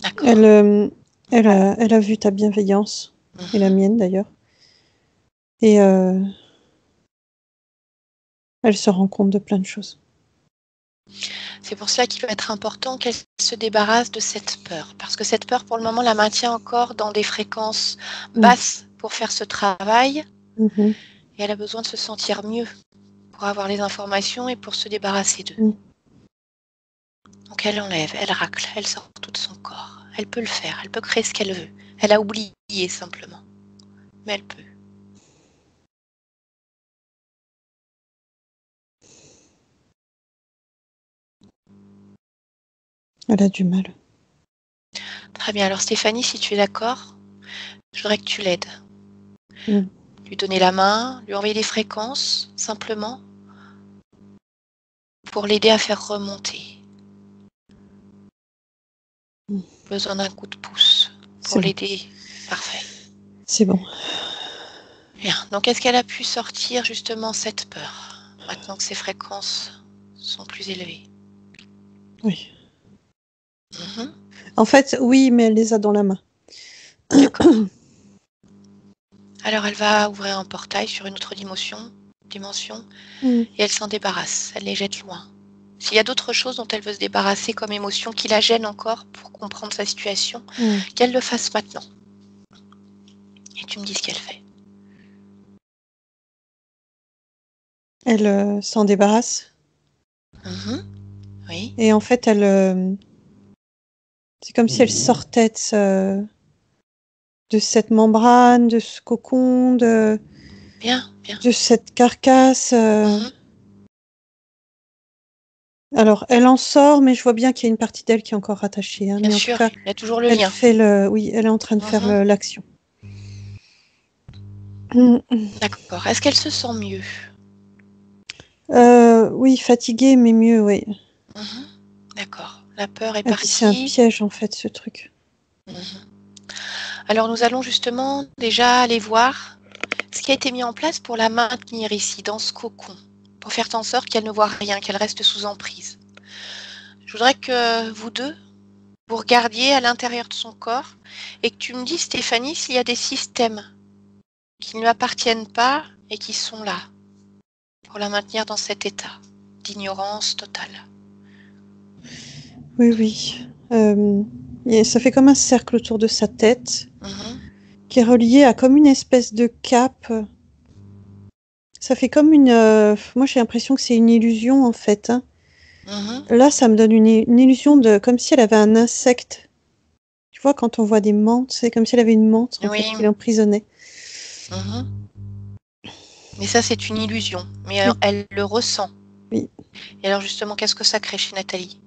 D'accord. Elle Elle a vu ta bienveillance, et la mienne d'ailleurs. Et elle se rend compte de plein de choses. C'est pour cela qu'il va être important qu'elle se débarrasse de cette peur. Parce que cette peur, pour le moment, la maintient encore dans des fréquences basses pour faire ce travail. Mhm. Et elle a besoin de se sentir mieux pour avoir les informations et pour se débarrasser d'eux. Donc elle enlève, elle racle, elle sort tout de son corps. Elle peut le faire, elle peut créer ce qu'elle veut. Elle a oublié simplement. Mais elle peut. Elle a du mal. Très bien, alors Stéphanie, si tu es d'accord, je voudrais que tu l'aides. Lui donner la main, lui envoyer des fréquences, simplement, pour l'aider à faire remonter. Besoin d'un coup de pouce pour l'aider. Parfait. C'est bon. Bien, donc est-ce qu'elle a pu sortir justement cette peur, maintenant que ses fréquences sont plus élevées? Oui. En fait, oui, mais elle les a dans la main. D'accord. Alors elle va ouvrir un portail sur une autre dimension, et elle s'en débarrasse, elle les jette loin. S'il y a d'autres choses dont elle veut se débarrasser comme émotion qui la gênent encore pour comprendre sa situation, qu'elle le fasse maintenant. Et tu me dis ce qu'elle fait. Elle s'en débarrasse. Oui. Et en fait, elle, c'est comme si elle sortait de cette membrane, de ce cocon, de cette carcasse. Alors, elle en sort, mais je vois bien qu'il y a une partie d'elle qui est encore rattachée. Hein, bien mais sûr, en tout cas, il y a toujours le elle lien. oui, elle est en train de faire l'action. D'accord. Est-ce qu'elle se sent mieux? Oui, fatiguée, mais mieux, oui. D'accord. La peur est Et puis c'est un partie. piège, en fait, ce truc. Alors nous allons justement déjà aller voir ce qui a été mis en place pour la maintenir ici, dans ce cocon, pour faire en sorte qu'elle ne voit rien, qu'elle reste sous emprise. Je voudrais que vous deux, vous regardiez à l'intérieur de son corps et que tu me dises, Stéphanie, s'il y a des systèmes qui ne lui appartiennent pas et qui sont là pour la maintenir dans cet état d'ignorance totale. Oui, oui. Et ça fait comme un cercle autour de sa tête, qui est relié à comme une espèce de cape. Ça fait comme une... moi, j'ai l'impression que c'est une illusion, en fait. Hein. Là, ça me donne une illusion de... Comme si elle avait un insecte. Tu vois, quand on voit des mantes, c'est comme si elle avait une mante, en fait, qui l'emprisonnait. Mais ça, c'est une illusion. Mais elle le ressent. Oui. Et alors, justement, qu'est-ce que ça crée chez Nathalie?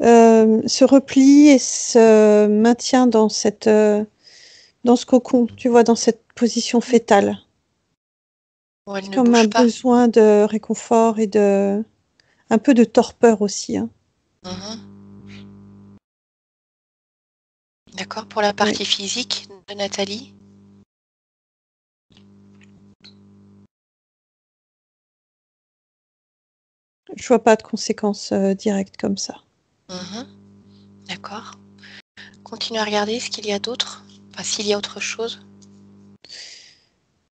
Se replie et se maintient dans cette... dans ce cocon, tu vois, dans cette position fétale. Elle ne comme bouge un pas. besoin de réconfort et de... un peu de torpeur aussi. Hein. D'accord, pour la partie physique de Nathalie? Je vois pas de conséquences directes comme ça. D'accord. Continue à regarder ce qu'il y a d'autre. Enfin, s'il y a autre chose.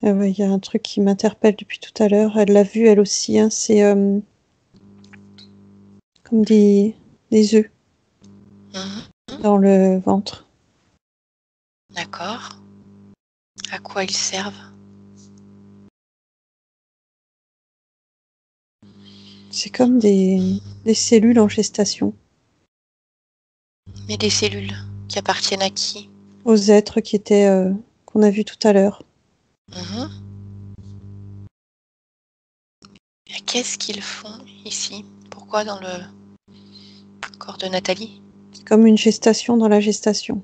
Il y a un truc qui m'interpelle depuis tout à l'heure. Elle l'a vu, elle aussi. Hein. C'est comme des œufs dans le ventre. D'accord. À quoi ils servent? C'est comme des cellules en gestation. Mais des cellules qui appartiennent à qui? Aux êtres qui étaient qu'on a vus tout à l'heure. Qu'est-ce qu'ils font ici? Pourquoi dans le corps de Nathalie? C'est comme une gestation dans la gestation.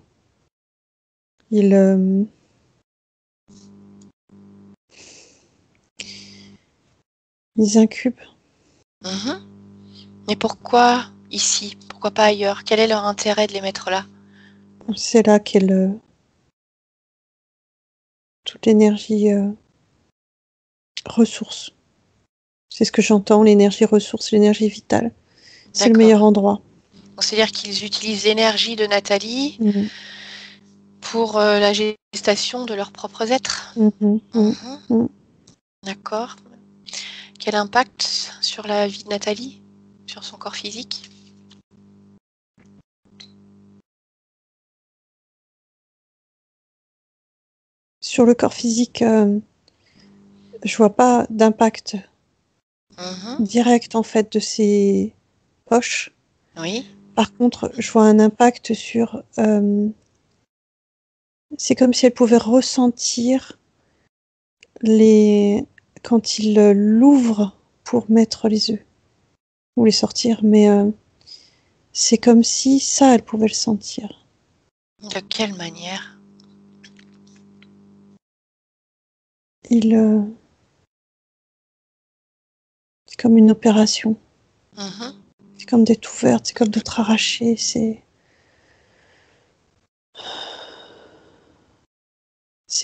Ils incubent. Mais pourquoi ici? Pourquoi pas ailleurs? Quel est leur intérêt de les mettre là? C'est là qu'elle... toute l'énergie ressource. C'est ce que j'entends, l'énergie ressource, l'énergie vitale. C'est le meilleur endroit. Donc, c'est-à-dire qu'ils utilisent l'énergie de Nathalie Mhm. pour la gestation de leurs propres êtres. Mhm. Mhm. Mhm. D'accord. Quel impact sur la vie de Nathalie, sur son corps physique? Sur le corps physique, je vois pas d'impact Mhm. direct en fait de ces poches. Oui. Par contre, je vois un impact sur. C'est comme si elle pouvait ressentir les quand il l'ouvre pour mettre les œufs ou les sortir, mais c'est comme si ça, elle pouvait le sentir. De quelle manière? C'est comme une opération. Mhm. C'est comme d'être ouverte, c'est comme d'être arrachée. C'est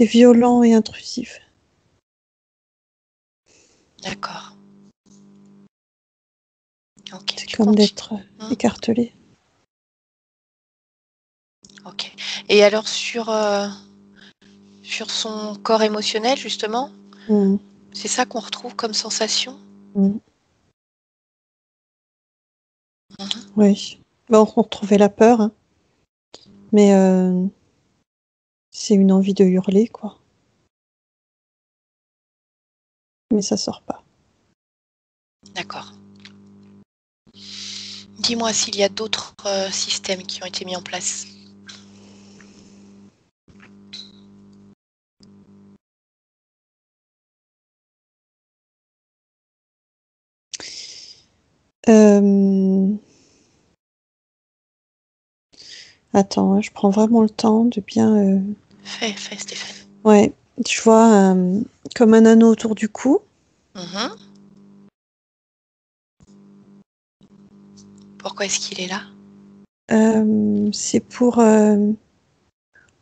violent et intrusif. D'accord. Ok, C'est tu comme continues. d'être écartelé. Ok. Et alors sur son corps émotionnel, justement, Mmh. c'est ça qu'on retrouve comme sensation? Mmh. Mhm. Oui. Bon, on retrouvait la peur, hein. Mais c'est une envie de hurler, quoi. Mais ça sort pas. D'accord. Dis-moi s'il y a d'autres systèmes qui ont été mis en place. Attends, hein, je prends vraiment le temps de bien. Fais, Stéphane. Ouais, je vois comme un anneau autour du cou. Mhm. Pourquoi est-ce qu'il est là? C'est pour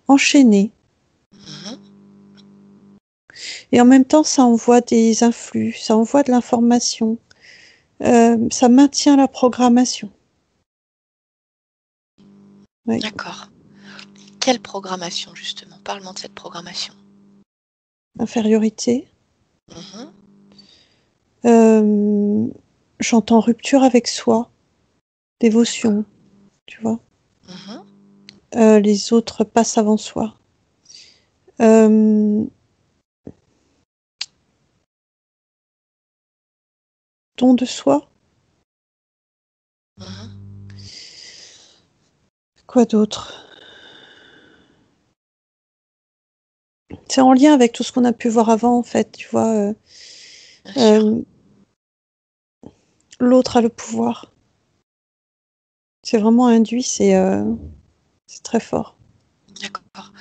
enchaîner. Mhm. Et en même temps, ça envoie des influx, ça envoie de l'information. Ça maintient la programmation. Oui. D'accord. Quelle programmation, justement? Parle-moi de cette programmation. Infériorité. Mhm. J'entends rupture avec soi, dévotion, tu vois. Mhm. Les autres passent avant soi. Don de soi. Mhm. Quoi d'autre? C'est en lien avec tout ce qu'on a pu voir avant, en fait, tu vois. Bien sûr. L'autre a le pouvoir. C'est vraiment induit, c'est très fort. D'accord.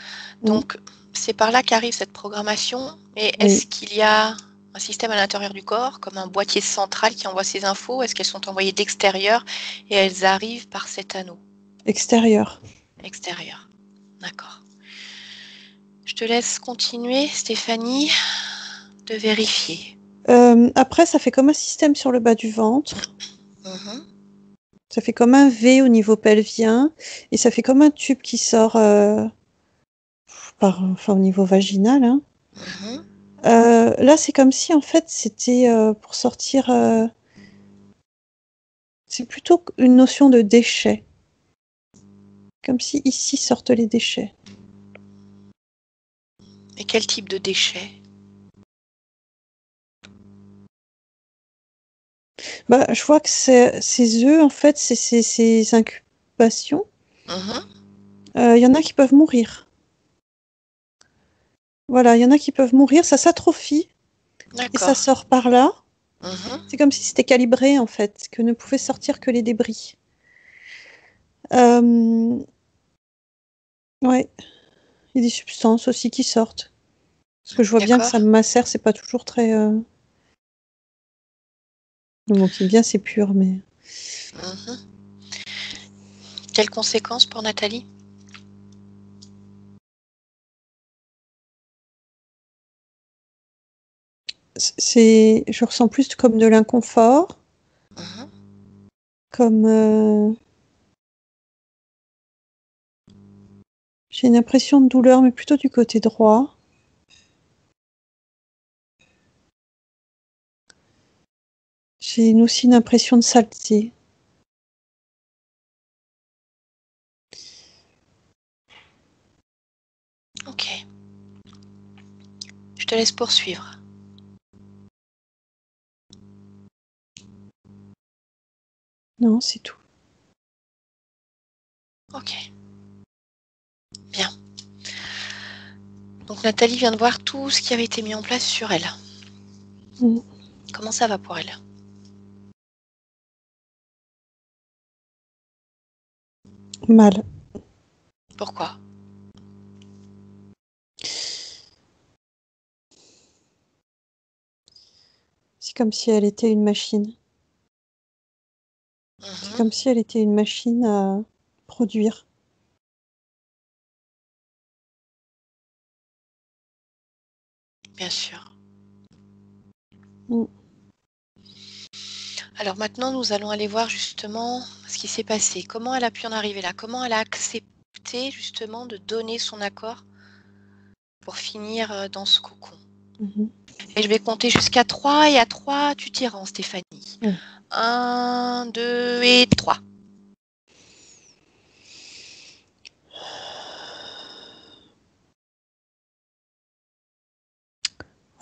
Mm. Donc, c'est par là qu'arrive cette programmation. Mais Oui, est-ce qu'il y a un système à l'intérieur du corps, comme un boîtier central qui envoie ces infos? Est-ce qu'elles sont envoyées d'extérieur et elles arrivent par cet anneau extérieur. extérieur? D'accord. Je te laisse continuer, Stéphanie, de vérifier. Après, ça fait comme un système sur le bas du ventre. Mhm. Ça fait comme un V au niveau pelvien. Et ça fait comme un tube qui sort enfin, au niveau vaginal, hein. Mhm. Là, c'est comme si, en fait, c'était pour sortir. C'est plutôt une notion de déchets. Comme si ici sortent les déchets. Et quel type de déchets? Bah, je vois que ces œufs, en fait, c'est ces incubations. Mhm. Il y en a qui peuvent mourir. Voilà, il y en a qui peuvent mourir, ça s'atrophie et ça D'accord. sort par là. Mhm. C'est comme si c'était calibré, en fait, que ne pouvaient sortir que les débris. Euh, ouais, il y a des substances aussi qui sortent. Parce que je vois bien que D'accord. ça me macère, c'est pas toujours très. Le mot qui me vient, c'est pur, mais. Mhm. Quelles conséquences pour Nathalie? Je ressens plus comme de l'inconfort, Mhm. comme J'ai une impression de douleur, mais plutôt du côté droit. J'ai aussi une impression de saleté. Ok. Je te laisse poursuivre. Non, c'est tout. Ok. Bien. Donc Nathalie vient de voir tout ce qui avait été mis en place sur elle. Mm. Comment ça va pour elle? Mal. Pourquoi? C'est comme si elle était une machine. C'est comme si elle était une machine à produire. Bien sûr. Mm. Alors maintenant, nous allons aller voir justement ce qui s'est passé. Comment elle a pu en arriver là? Comment elle a accepté justement de donner son accord pour finir dans ce cocon? Mhm. Et je vais compter jusqu'à 3 et à 3, tu t'y rends, Stéphanie. Ouais. 1, 2 et 3.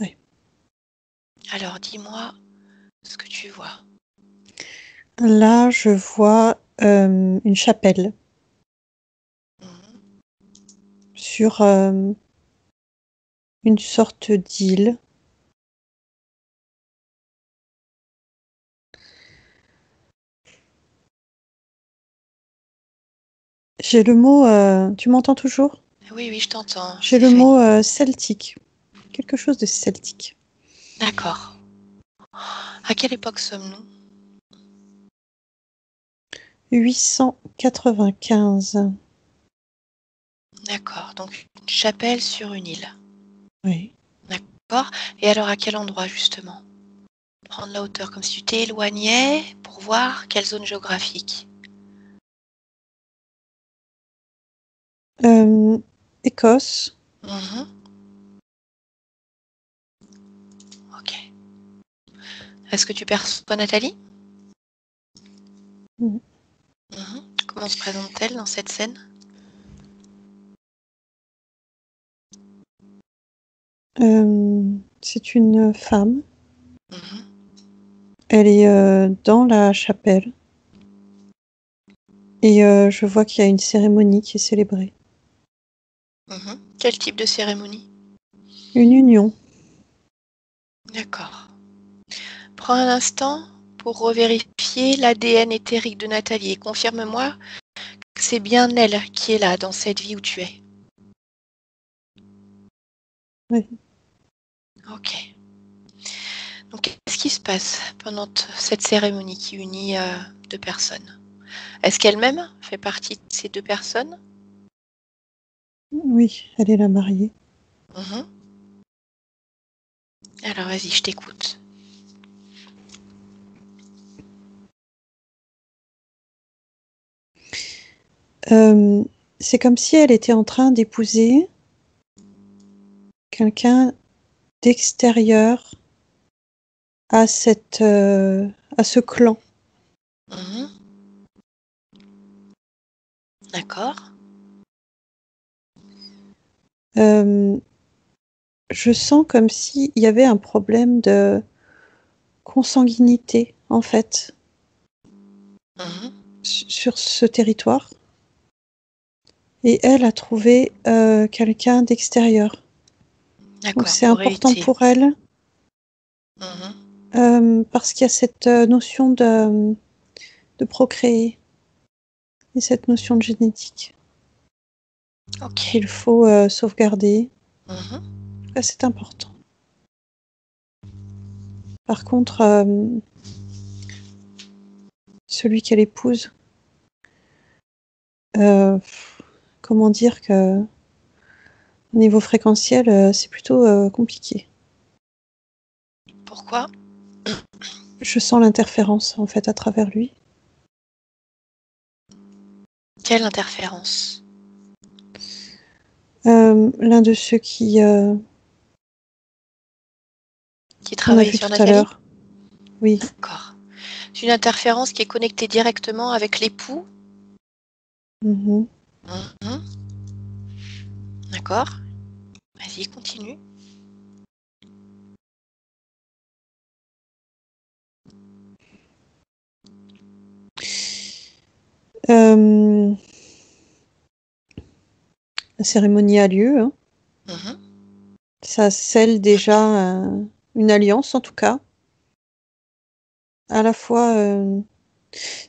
Ouais. Alors dis-moi ce que tu vois. Là, je vois une chapelle Mhm. sur une sorte d'île. J'ai le mot, tu m'entends toujours? Oui, oui, je t'entends, J'ai le Stéphanie. mot celtique. Quelque chose de celtique. D'accord. À quelle époque sommes-nous? 895. D'accord, donc une chapelle sur une île. Oui. D'accord. Et alors à quel endroit justement? Prendre la hauteur comme si tu t'éloignais pour voir quelle zone géographique. Écosse. Mhm. Ok. Est-ce que tu perçois Nathalie? Mhm. Mhm. Comment se présente-t-elle dans cette scène? C'est une femme. Mhm. Elle est dans la chapelle. Et je vois qu'il y a une cérémonie qui est célébrée. Mhm. Quel type de cérémonie? Une union. D'accord. Prends un instant pour revérifier l'ADN éthérique de Nathalie et confirme-moi que c'est bien elle qui est là dans cette vie où tu es. Oui. Ok. Donc, qu'est-ce qui se passe pendant cette cérémonie qui unit deux personnes? Est-ce qu'elle-même fait partie de ces deux personnes? Oui, elle est la mariée. Mhm. Alors, vas-y, je t'écoute. C'est comme si elle était en train d'épouser quelqu'un d'extérieur à à ce clan. Mhm. D'accord. Je sens comme s'il y avait un problème de consanguinité, en fait, Mhm. sur ce territoire. Et elle a trouvé quelqu'un d'extérieur. Donc D'accord, c'est pour important éviter. pour elle Mhm. parce qu'il y a cette notion de procréer et cette notion de génétique Ok. qu'il faut sauvegarder. Mhm. Là, c'est important. Par contre, celui qu'elle épouse, euh, comment dire que au niveau fréquentiel, c'est plutôt compliqué. Pourquoi? Je sens l'interférence en fait à travers lui. Quelle interférence? l'un de ceux qui Qui qu'on a travaille vu sur tout à Nathalie? l'heure. Oui. D'accord. C'est une interférence qui est connectée directement avec l'époux. Mhm. Mhm. D'accord. Vas-y, continue. La cérémonie a lieu, hein. Mhm. Ça scelle déjà une alliance, en tout cas. À la fois,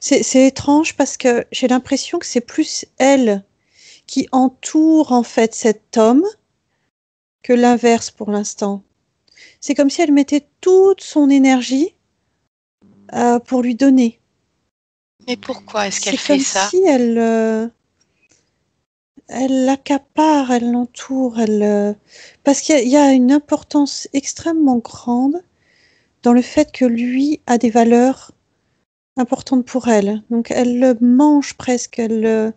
c'est étrange parce que j'ai l'impression que c'est plus elle qui entoure en fait cet homme que l'inverse pour l'instant. C'est comme si elle mettait toute son énergie pour lui donner. Mais pourquoi est-ce qu'elle C'est fait comme ça? si elle l'accapare, elle l'entoure, parce qu'il y a une importance extrêmement grande dans le fait que lui a des valeurs importantes pour elle. Donc elle le mange presque. Mhm.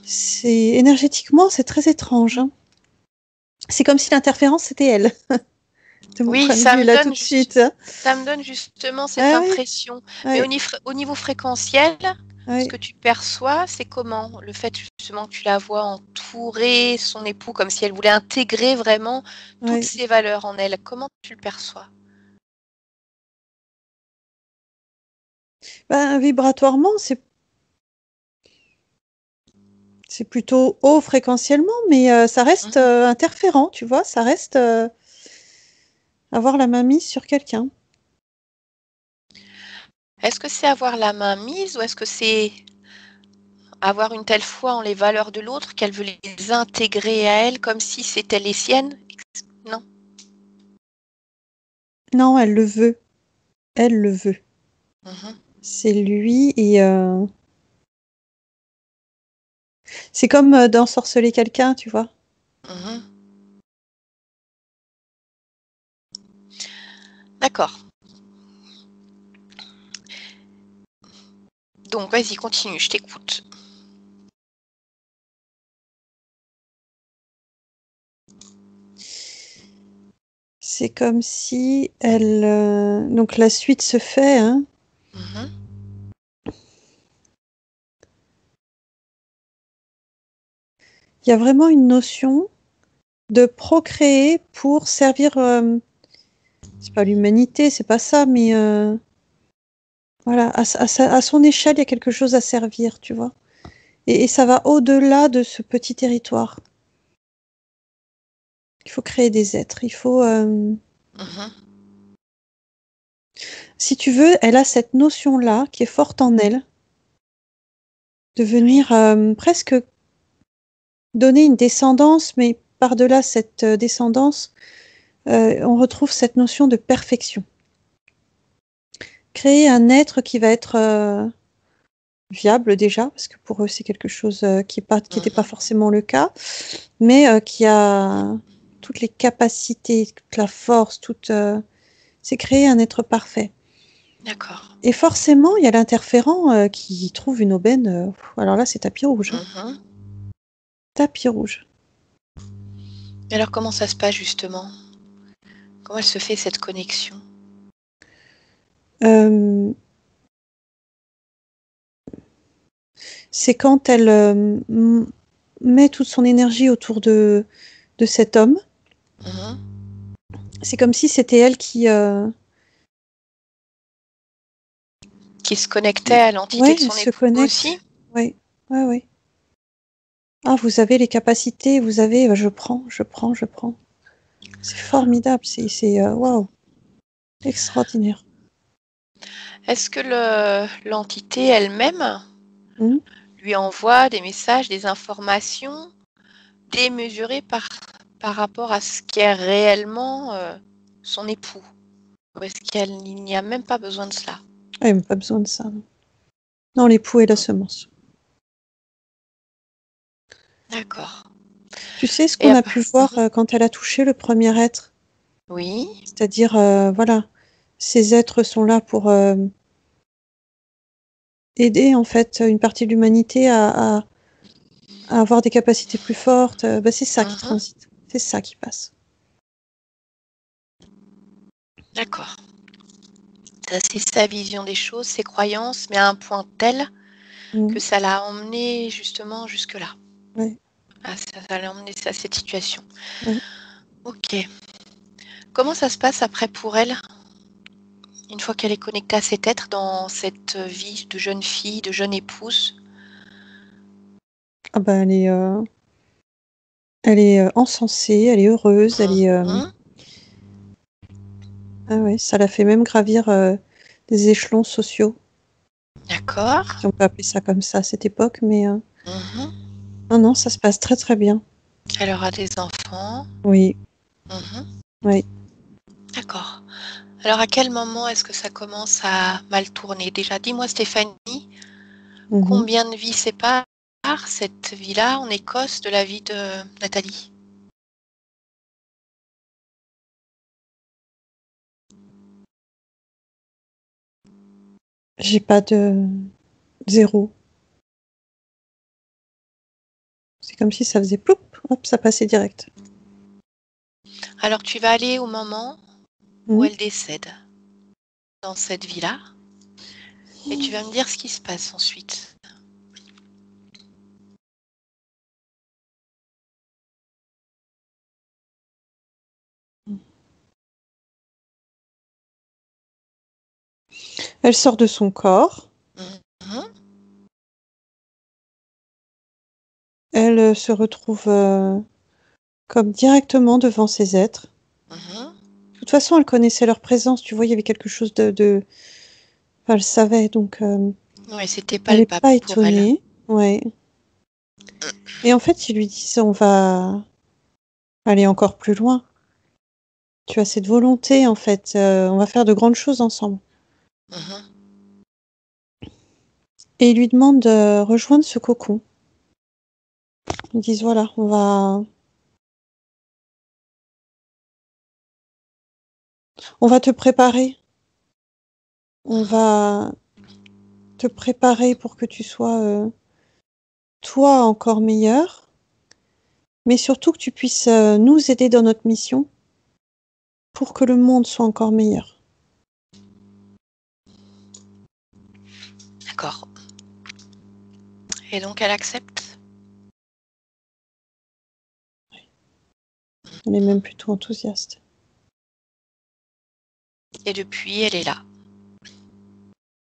C'est énergétiquement, c'est très étrange, hein. C'est comme si l'interférence c'était elle, de mon Oui, point de vue là tout de suite, hein. ça me donne justement cette Ah oui, impression. Mais ouais, au niveau fréquentiel, ce ouais. que tu perçois, c'est comment? Le fait justement que tu la vois entourer son époux comme si elle voulait intégrer vraiment toutes Ouais. ses valeurs en elle. Comment tu le perçois? Ben, vibratoirement, c'est plutôt haut fréquentiellement, mais ça reste Mhm. interférent, tu vois, ça reste avoir la main mise sur quelqu'un. Est-ce que c'est avoir la main mise ou est-ce que c'est avoir une telle foi en les valeurs de l'autre qu'elle veut les intégrer à elle comme si c'était les siennes? Non. Non, elle le veut, elle le veut. Mhm. C'est lui et c'est comme d'ensorceler quelqu'un, tu vois. Mhm. D'accord. Donc, vas-y, continue, je t'écoute. C'est comme si elle... Donc la suite se fait, hein. Mhm. Il y a vraiment une notion de procréer pour servir, c'est pas l'humanité, c'est pas ça, mais voilà, à son échelle, il y a quelque chose à servir, tu vois. Et ça va au-delà de ce petit territoire. Il faut créer des êtres, il faut... Mhm. Si tu veux, elle a cette notion-là qui est forte en elle, de venir Oui. presque donner une descendance, mais par-delà cette descendance, on retrouve cette notion de perfection. Créer un être qui va être viable déjà, parce que pour eux c'est quelque chose qui n'était pas Mhm. forcément le cas, mais qui a toutes les capacités, toute la force, c'est créer un être parfait. D'accord. Et forcément, il y a l'interférent qui trouve une aubaine. Alors là, c'est tapis rouge, hein. Mhm. Tapis rouge. Et alors, comment ça se passe justement? Comment elle se fait cette connexion? Euh, c'est quand elle met toute son énergie autour de cet homme. Mhm. C'est comme si c'était elle Qui se connectait à l'entité ouais, de elle son se époux aussi? connecte. Ouais, ouais, ouais. Ah, vous avez les capacités, vous avez, je prends, je prends, je prends. C'est formidable, waouh, extraordinaire. Est-ce que l'entité elle-même Hmm. lui envoie des messages, des informations démesurées par rapport à ce qu'est réellement son époux? Ou est-ce qu'il n'y a même pas besoin de cela? Ah, il n'y a même pas besoin de ça, non. Non, l'époux et la semence. D'accord. Tu sais ce Et qu'on a après, pu voir quand elle a touché le premier être? oui. C'est-à-dire, voilà, ces êtres sont là pour aider en fait une partie de l'humanité à à avoir des capacités plus fortes. C'est ça qui Mhm. transite. C'est ça qui passe. D'accord. Ça, c'est sa vision des choses, ses croyances, mais à un point tel que ça l'a emmené justement jusque-là. Ouais. Ça l'a emmené à cette situation. Ouais. Ok. Comment ça se passe après pour elle, une fois qu'elle est connectée à cet être dans cette vie de jeune fille, de jeune épouse? Ah bah, elle est encensée, elle est heureuse, elle est. Mhm. Ah ouais, ça l'a fait même gravir des échelons sociaux, D'accord. si on peut appeler ça comme ça à cette époque, mais Mhm. non, ça se passe très très bien. Elle aura des enfants. Oui, Mhm. oui. D'accord. Alors à quel moment est-ce que ça commence à mal tourner? Déjà, dis-moi Stéphanie, Mhm. combien de vies séparent cette vie-là en Écosse de la vie de Nathalie? J'ai pas de zéro. C'est comme si ça faisait ploup, hop, ça passait direct. Alors tu vas aller au moment où elle décède dans cette vie-là et tu vas me dire ce qui se passe ensuite. Elle sort de son corps. Mhm. Elle se retrouve comme directement devant ces êtres. Mhm. De toute façon, elle connaissait leur présence. Tu vois, il y avait quelque chose de... Enfin, elle savait, donc Ouais, c'était elle n'est palpable pas pour elle. étonnée. Ouais. Et en fait, ils lui disent, on va aller encore plus loin. Tu as cette volonté, en fait. On va faire de grandes choses ensemble. Mhm. Et ils lui demandent de rejoindre ce cocon. Ils disent, voilà, on va te préparer. On va te préparer pour que tu sois, toi, encore meilleur. Mais surtout que tu puisses nous aider dans notre mission pour que le monde soit encore meilleur. D'accord. Et donc elle accepte? Elle est même plutôt enthousiaste. Et depuis, elle est là.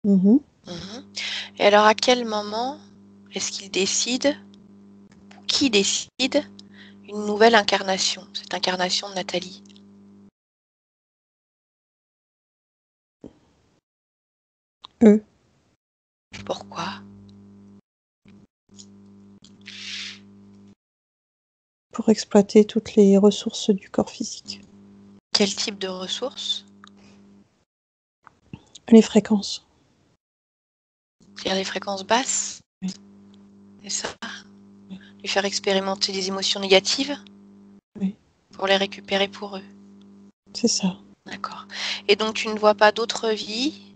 Mhm. Mhm. Et alors à quel moment est-ce qu'il décide, ou qui décide, une nouvelle incarnation, cette incarnation de Nathalie? Eux. Pourquoi? Pour exploiter toutes les ressources du corps physique. Quel type de ressources? Les fréquences. C'est-à-dire les fréquences basses? Oui. C'est ça? Oui. Lui faire expérimenter des émotions négatives? Oui. Pour les récupérer pour eux? C'est ça. D'accord. Et donc tu ne vois pas d'autre vie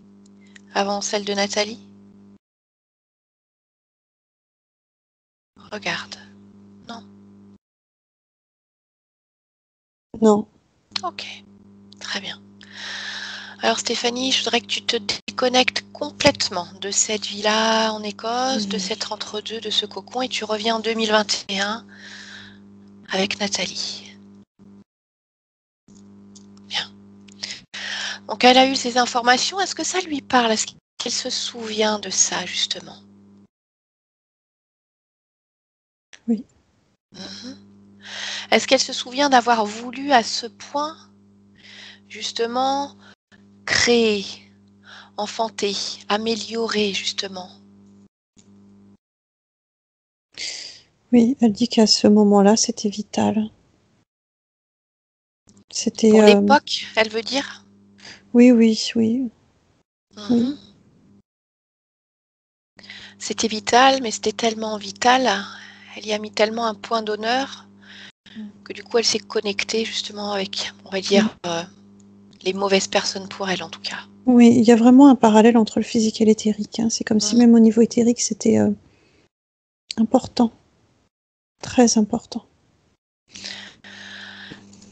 avant celle de Nathalie? Regarde. Non. Non. Ok. Très bien. Alors Stéphanie, je voudrais que tu te déconnectes complètement de cette vie-là en Écosse, de cet entre-deux, de ce cocon, et tu reviens en 2021 avec Nathalie. Bien. Donc elle a eu ces informations. Est-ce que ça lui parle? Est-ce qu'elle se souvient de ça, justement? Oui. Est-ce qu'elle se souvient d'avoir voulu à ce point, justement, créer, enfanter, améliorer, justement? Oui, elle dit qu'à ce moment-là, c'était vital. C'était... Pour l'époque, elle veut dire? Oui, oui, oui. Oui. C'était vital, mais c'était tellement vital, elle y a mis tellement un point d'honneur que du coup elle s'est connectée justement avec, on va dire, les mauvaises personnes pour elle en tout cas. Oui, il y a vraiment un parallèle entre le physique et l'éthérique. Hein. C'est comme si même au niveau éthérique, c'était important. Très important.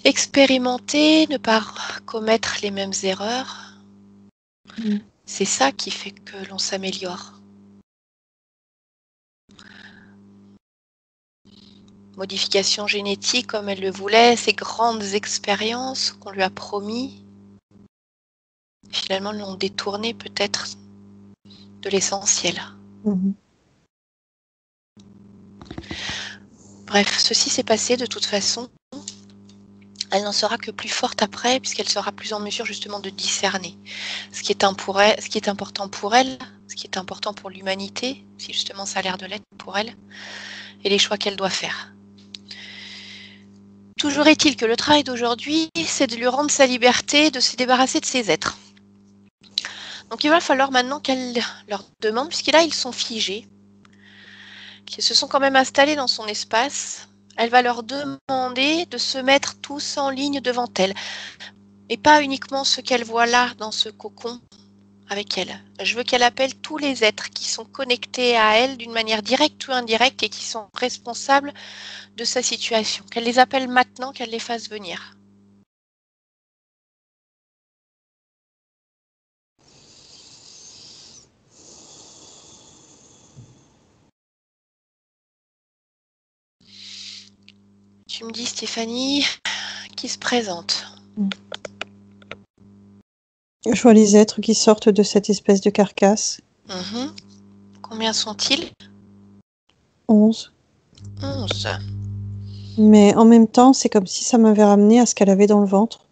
Expérimenter, ne pas commettre les mêmes erreurs, Mm. c'est ça qui fait que l'on s'améliore. Modification génétique comme elle le voulait, ces grandes expériences qu'on lui a promis, finalement l'ont détourné peut-être de l'essentiel. Mhm. Bref, ceci s'est passé de toute façon. Elle n'en sera que plus forte après, puisqu'elle sera plus en mesure justement de discerner ce qui est important pour elle, ce qui est important pour l'humanité, si justement ça a l'air de l'être pour elle, et les choix qu'elle doit faire. Toujours est-il que le travail d'aujourd'hui, c'est de lui rendre sa liberté, de se débarrasser de ses êtres. Donc il va falloir maintenant qu'elle leur demande, puisque là ils sont figés, qu'ils se sont quand même installés dans son espace, elle va leur demander de se mettre tous en ligne devant elle. Et pas uniquement ce qu'elle voit là dans ce cocon avec elle. Je veux qu'elle appelle tous les êtres qui sont connectés à elle d'une manière directe ou indirecte et qui sont responsables de sa situation. Qu'elle les appelle maintenant, qu'elle les fasse venir. Tu me dis, Stéphanie, qui se présente. Je vois les êtres qui sortent de cette espèce de carcasse. Combien sont-ils? 11. 11. Mais en même temps, c'est comme si ça m'avait ramené à ce qu'elle avait dans le ventre.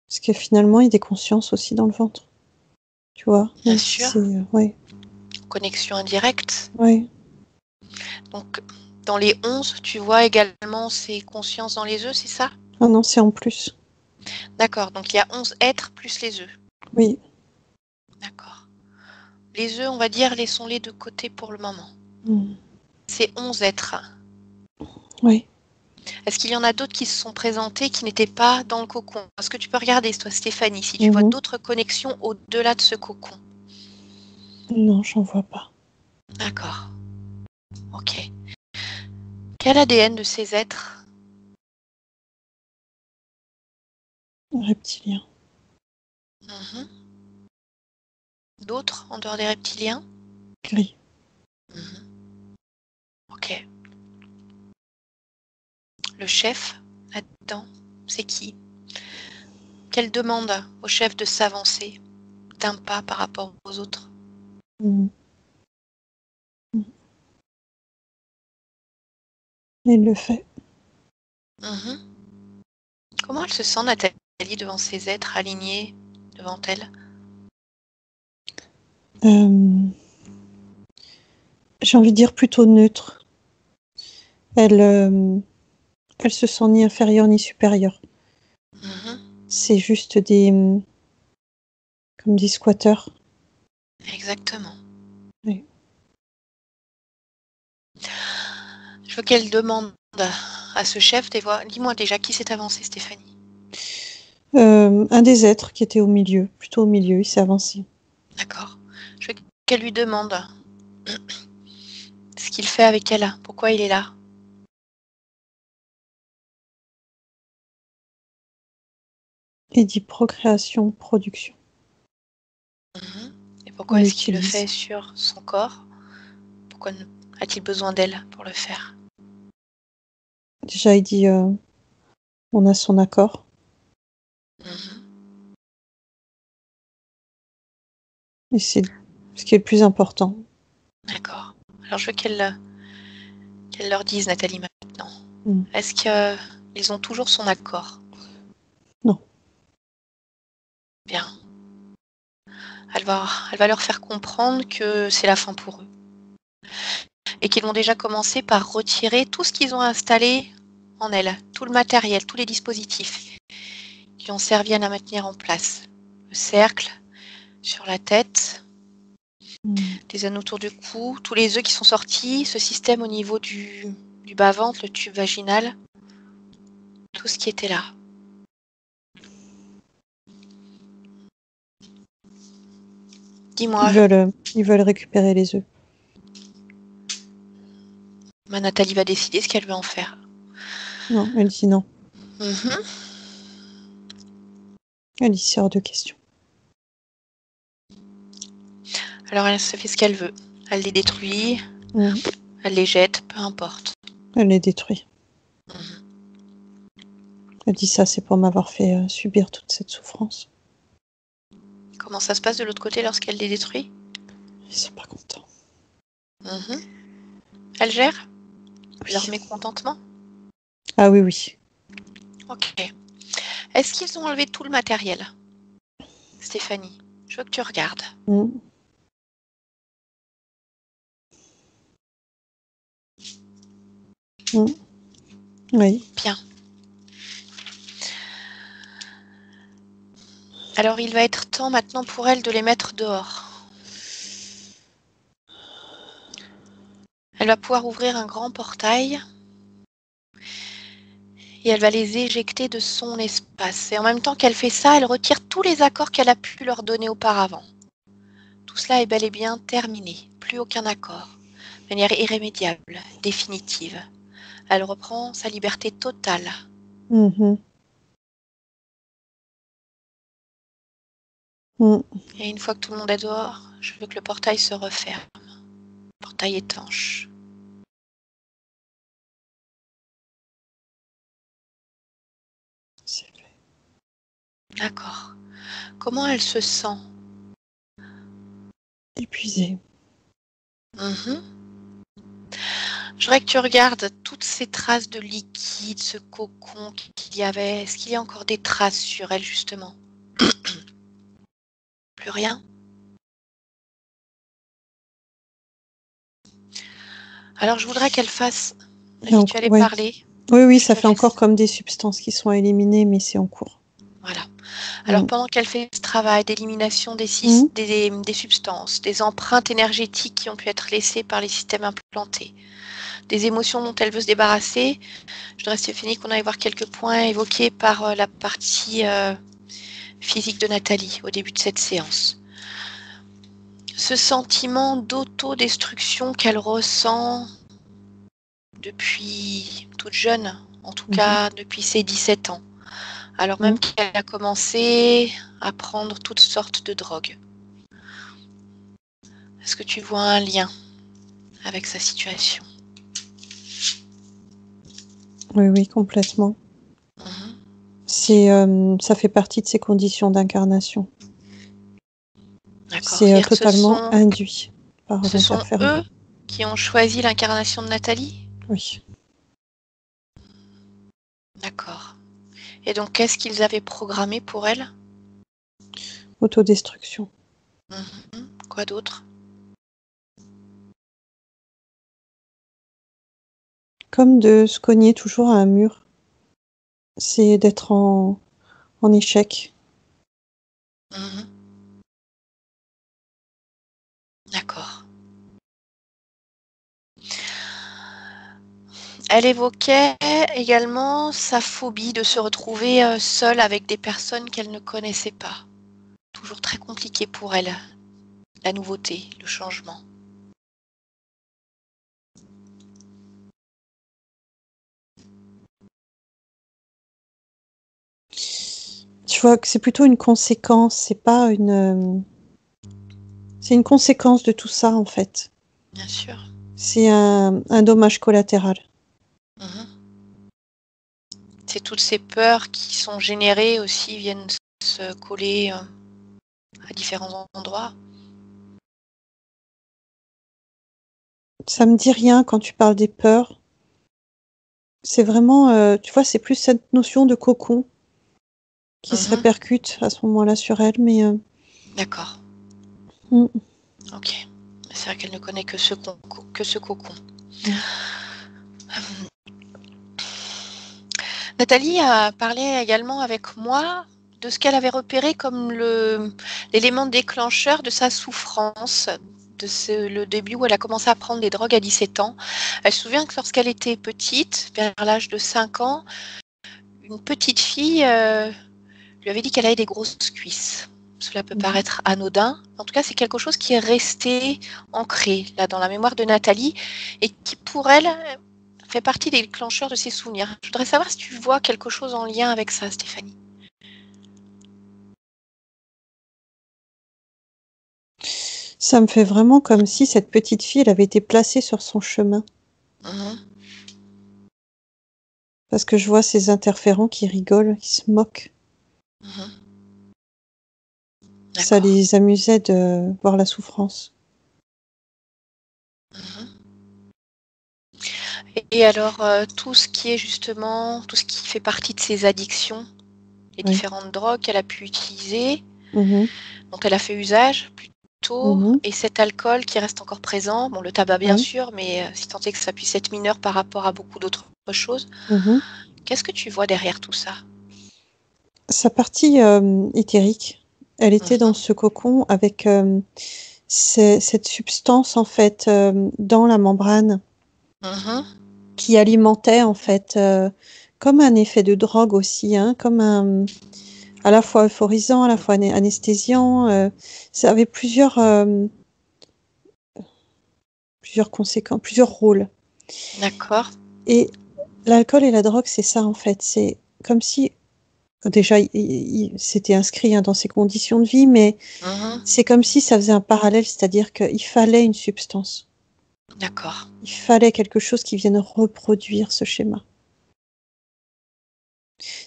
Parce que finalement, il y a des consciences aussi dans le ventre. Tu vois? Bien Même sûr. si c'est... ouais. Connexion indirecte. Ouais. Donc, dans les 11, tu vois également ces consciences dans les œufs, c'est ça? Ah non, c'est en plus. D'accord, donc il y a 11 êtres plus les œufs. Oui. D'accord. Les œufs, on va dire, laissons-les de côté pour le moment. Mm. C'est 11 êtres. Oui. Est-ce qu'il y en a d'autres qui se sont présentés qui n'étaient pas dans le cocon? Est-ce que tu peux regarder, toi, Stéphanie, si tu vois d'autres connexions au-delà de ce cocon? Non, j'en vois pas. D'accord. Ok. Quel ADN de ces êtres? Reptilien. D'autres, en dehors des reptiliens? Gris. Ok. Le chef, là-dedans, c'est qui? Quelle demande au chef de s'avancer d'un pas par rapport aux autres? Mm. Mm. Il le fait. Comment elle se sent, Nathalie, devant ces êtres alignés devant elle? J'ai envie de dire plutôt neutre. Elle se sent ni inférieure ni supérieure. C'est juste comme des squatteurs. Exactement. Oui. Je veux qu'elle demande à ce chef, dis-moi déjà qui s'est avancé, Stéphanie. Un des êtres qui était au milieu, plutôt au milieu, il s'est avancé. D'accord. Je veux qu'elle lui demande ce qu'il fait avec elle, pourquoi il est là. Et dit procréation, production. Et pourquoi On est-ce qu'il le l'utilise. fait sur son corps? Pourquoi a-t-il besoin d'elle pour le faire? Déjà, il dit on a son accord. Et c'est ce qui est le plus important. D'accord. Alors je veux qu'elle leur dise, Nathalie, maintenant. Est-ce qu'ils ont toujours son accord? Non. Bien. Elle va leur faire comprendre que c'est la fin pour eux. Et qu'ils vont déjà commencer par retirer tout ce qu'ils ont installé en elle, tout le matériel, tous les dispositifs qui ont servi à la maintenir en place. Le cercle sur la tête, les anneaux autour du cou, tous les œufs qui sont sortis, ce système au niveau du bas-ventre, le tube vaginal, tout ce qui était là. Dis-moi. Ils veulent récupérer les œufs. Nathalie va décider ce qu'elle veut en faire. Non, elle dit non. Mhm. Elle dit c'est hors de question. Alors elle se fait ce qu'elle veut. Elle les détruit, Mm. elle les jette, peu importe. Elle les détruit. Mhm. Elle dit ça, c'est pour m'avoir fait subir toute cette souffrance. Comment ça se passe de l'autre côté lorsqu'elle les détruit? Ils sont pas contents. Mhm. Elle gère Oui. leur mécontentement? Ah oui, oui. Ok. Est-ce qu'ils ont enlevé tout le matériel? Stéphanie, je veux que tu regardes. Mm. Mm. Oui. Bien. Alors il va être temps maintenant pour elle de les mettre dehors. Elle va pouvoir ouvrir un grand portail et elle va les éjecter de son espace. Et en même temps qu'elle fait ça, elle retire tous les accords qu'elle a pu leur donner auparavant. Tout cela est bel et bien terminé. Plus aucun accord. De manière irrémédiable, définitive. Elle reprend sa liberté totale. Mhm. Mm. Et une fois que tout le monde est dehors, je veux que le portail se referme. Portail étanche. C'est fait. D'accord. Comment elle se sent? Épuisé. Mhm. Je voudrais que tu regardes toutes ces traces de liquide, ce cocon qu'il y avait. Est-ce qu'il y a encore des traces sur elle, justement? Plus rien? Alors, je voudrais qu'elle fasse... Vas-y, tu allais Ouais. parler. Oui, oui, Je ça te fait encore laisse. comme des substances qui sont éliminées, mais c'est en cours. Voilà. Alors, Mm. pendant qu'elle fait ce travail d'élimination Mm. des substances, des empreintes énergétiques qui ont pu être laissées par les systèmes implantés, des émotions dont elle veut se débarrasser, je voudrais, Stéphanie, qu'on aille voir quelques points évoqués par la partie physique de Nathalie au début de cette séance. Ce sentiment d'autodestruction qu'elle ressent depuis toute jeune, en tout cas depuis ses 17 ans, alors même qu'elle a commencé à prendre toutes sortes de drogues. Est-ce que tu vois un lien avec sa situation? Oui, oui, complètement. Ça fait partie de ses conditions d'incarnation. D'accord. C'est C'est-à-dire que totalement induit par ce sont l'interféron. eux qui ont choisi l'incarnation de Nathalie? Oui. D'accord. Et donc, qu'est-ce qu'ils avaient programmé pour elle? Autodestruction. Quoi d'autre? Comme de se cogner toujours à un mur. C'est d'être en échec. D'accord. Elle évoquait également sa phobie de se retrouver seule avec des personnes qu'elle ne connaissait pas. Toujours très compliqué pour elle, la nouveauté, le changement. Tu vois que c'est plutôt une conséquence, c'est pas une. C'est une conséquence de tout ça en fait. Bien sûr. C'est un dommage collatéral. C'est toutes ces peurs qui sont générées aussi, viennent se coller à différents endroits. Ça me dit rien quand tu parles des peurs. C'est vraiment, tu vois, c'est plus cette notion de cocon qui se répercute à ce moment-là sur elle, mais. D'accord. Ok. C'est vrai qu'elle ne connaît que ce cocon. Nathalie a parlé également avec moi de ce qu'elle avait repéré comme l'élément déclencheur de sa souffrance, le début où elle a commencé à prendre des drogues à 17 ans. Elle se souvient que lorsqu'elle était petite, vers l'âge de 5 ans, une petite fille lui avait dit qu'elle avait des grosses cuisses. Cela peut Mhm. paraître anodin. En tout cas, c'est quelque chose qui est resté ancré là dans la mémoire de Nathalie et qui, pour elle, fait partie des déclencheurs de ses souvenirs. Je voudrais savoir si tu vois quelque chose en lien avec ça, Stéphanie. Ça me fait vraiment comme si cette petite fille, elle avait été placée sur son chemin. Mhm. Parce que je vois ces interférents qui rigolent, qui se moquent. Mhm. Ça D'accord. les amusait de voir la souffrance. Mhm. Et alors, tout ce qui est justement, tout ce qui fait partie de ses addictions, les Oui. différentes drogues qu'elle a pu utiliser, Mhm. dont elle a fait usage plutôt, Mhm. et cet alcool qui reste encore présent, bon, le tabac bien Oui. sûr, mais si tant est que ça puisse être mineur par rapport à beaucoup d'autres choses, Mhm. qu'est-ce que tu vois derrière tout ça? Sa partie éthérique, elle était dans Mhm. ce cocon avec cette substance en fait dans la membrane Mhm. qui alimentait en fait comme un effet de drogue aussi, hein, comme un à la fois euphorisant, à la fois anesthésiant. Ça avait plusieurs conséquences, plusieurs rôles. D'accord. Et l'alcool et la drogue, c'est ça en fait. C'est comme si déjà c'était inscrit hein, dans ses conditions de vie, mais Mhm. c'est comme si ça faisait un parallèle, c'est-à-dire qu'il fallait une substance. D'accord. Il fallait quelque chose qui vienne reproduire ce schéma.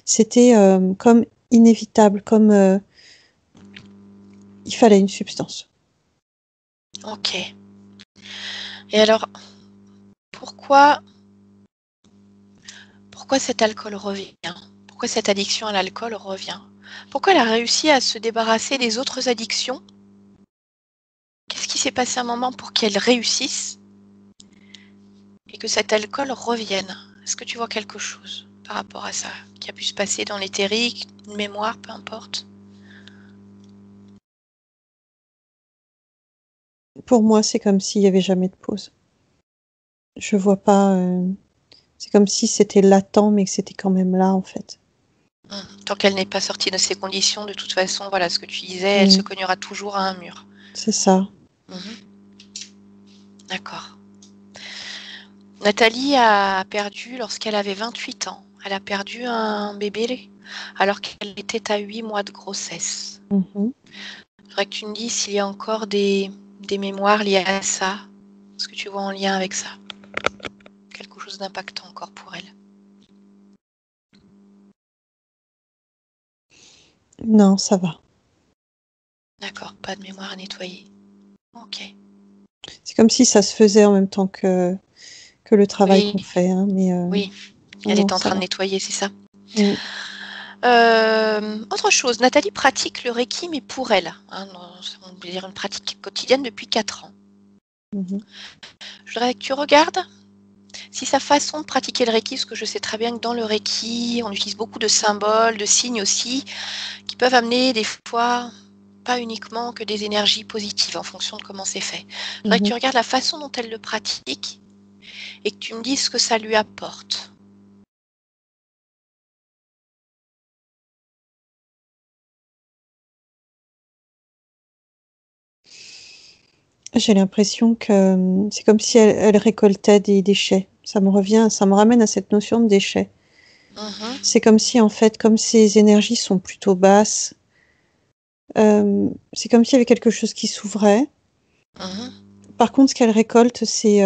C'était comme inévitable, comme il fallait une substance. Ok. Et alors, pourquoi cet alcool revient? Pourquoi cette addiction à l'alcool revient? Pourquoi elle a réussi à se débarrasser des autres addictions? Qu'est-ce qui s'est passé à un moment pour qu'elle réussisse et que cet alcool revienne? Est-ce que tu vois quelque chose par rapport à ça qui a pu se passer dans l'éthérique, une mémoire, peu importe? Pour moi, c'est comme s'il n'y avait jamais de pause. Je vois pas. C'est comme si c'était latent, mais que c'était quand même là, en fait. Tant qu'elle n'est pas sortie de ces conditions, de toute façon, voilà ce que tu disais, elle se Mm, cognera toujours à un mur. c'est ça. Mhm. D'accord. Nathalie a perdu, lorsqu'elle avait 28 ans, elle a perdu un bébé alors qu'elle était à 8 mois de grossesse. Mhm. Il faudrait que tu me dises s'il y a encore des mémoires liées à ça. Ce que tu vois en lien avec ça. Quelque chose d'impactant encore pour elle. Non, ça va. D'accord, pas de mémoire à nettoyer. Ok. C'est comme si ça se faisait en même temps que le travail qu'on Oui, fait, hein, mais oui. non, Elle non, est en ça train de va. nettoyer, c'est ça. Mm. Autre chose, Nathalie pratique le Reiki, mais pour elle. Hein, on peut dire une pratique quotidienne depuis 4 ans. Mhm. Je voudrais que tu regardes si sa façon de pratiquer le Reiki, parce que je sais très bien que dans le Reiki, on utilise beaucoup de symboles, de signes aussi, qui peuvent amener des fois pas uniquement que des énergies positives en fonction de comment c'est fait. Je voudrais que Mhm. tu regardes la façon dont elle le pratique et que tu me dises ce que ça lui apporte. J'ai l'impression que c'est comme si elle récoltait des déchets. Ça me ramène à cette notion de déchets. Mhm, C'est comme si, en fait, comme ces énergies sont plutôt basses, c'est comme s'il y avait quelque chose qui s'ouvrait. mhm, Par contre, ce qu'elle récolte, c'est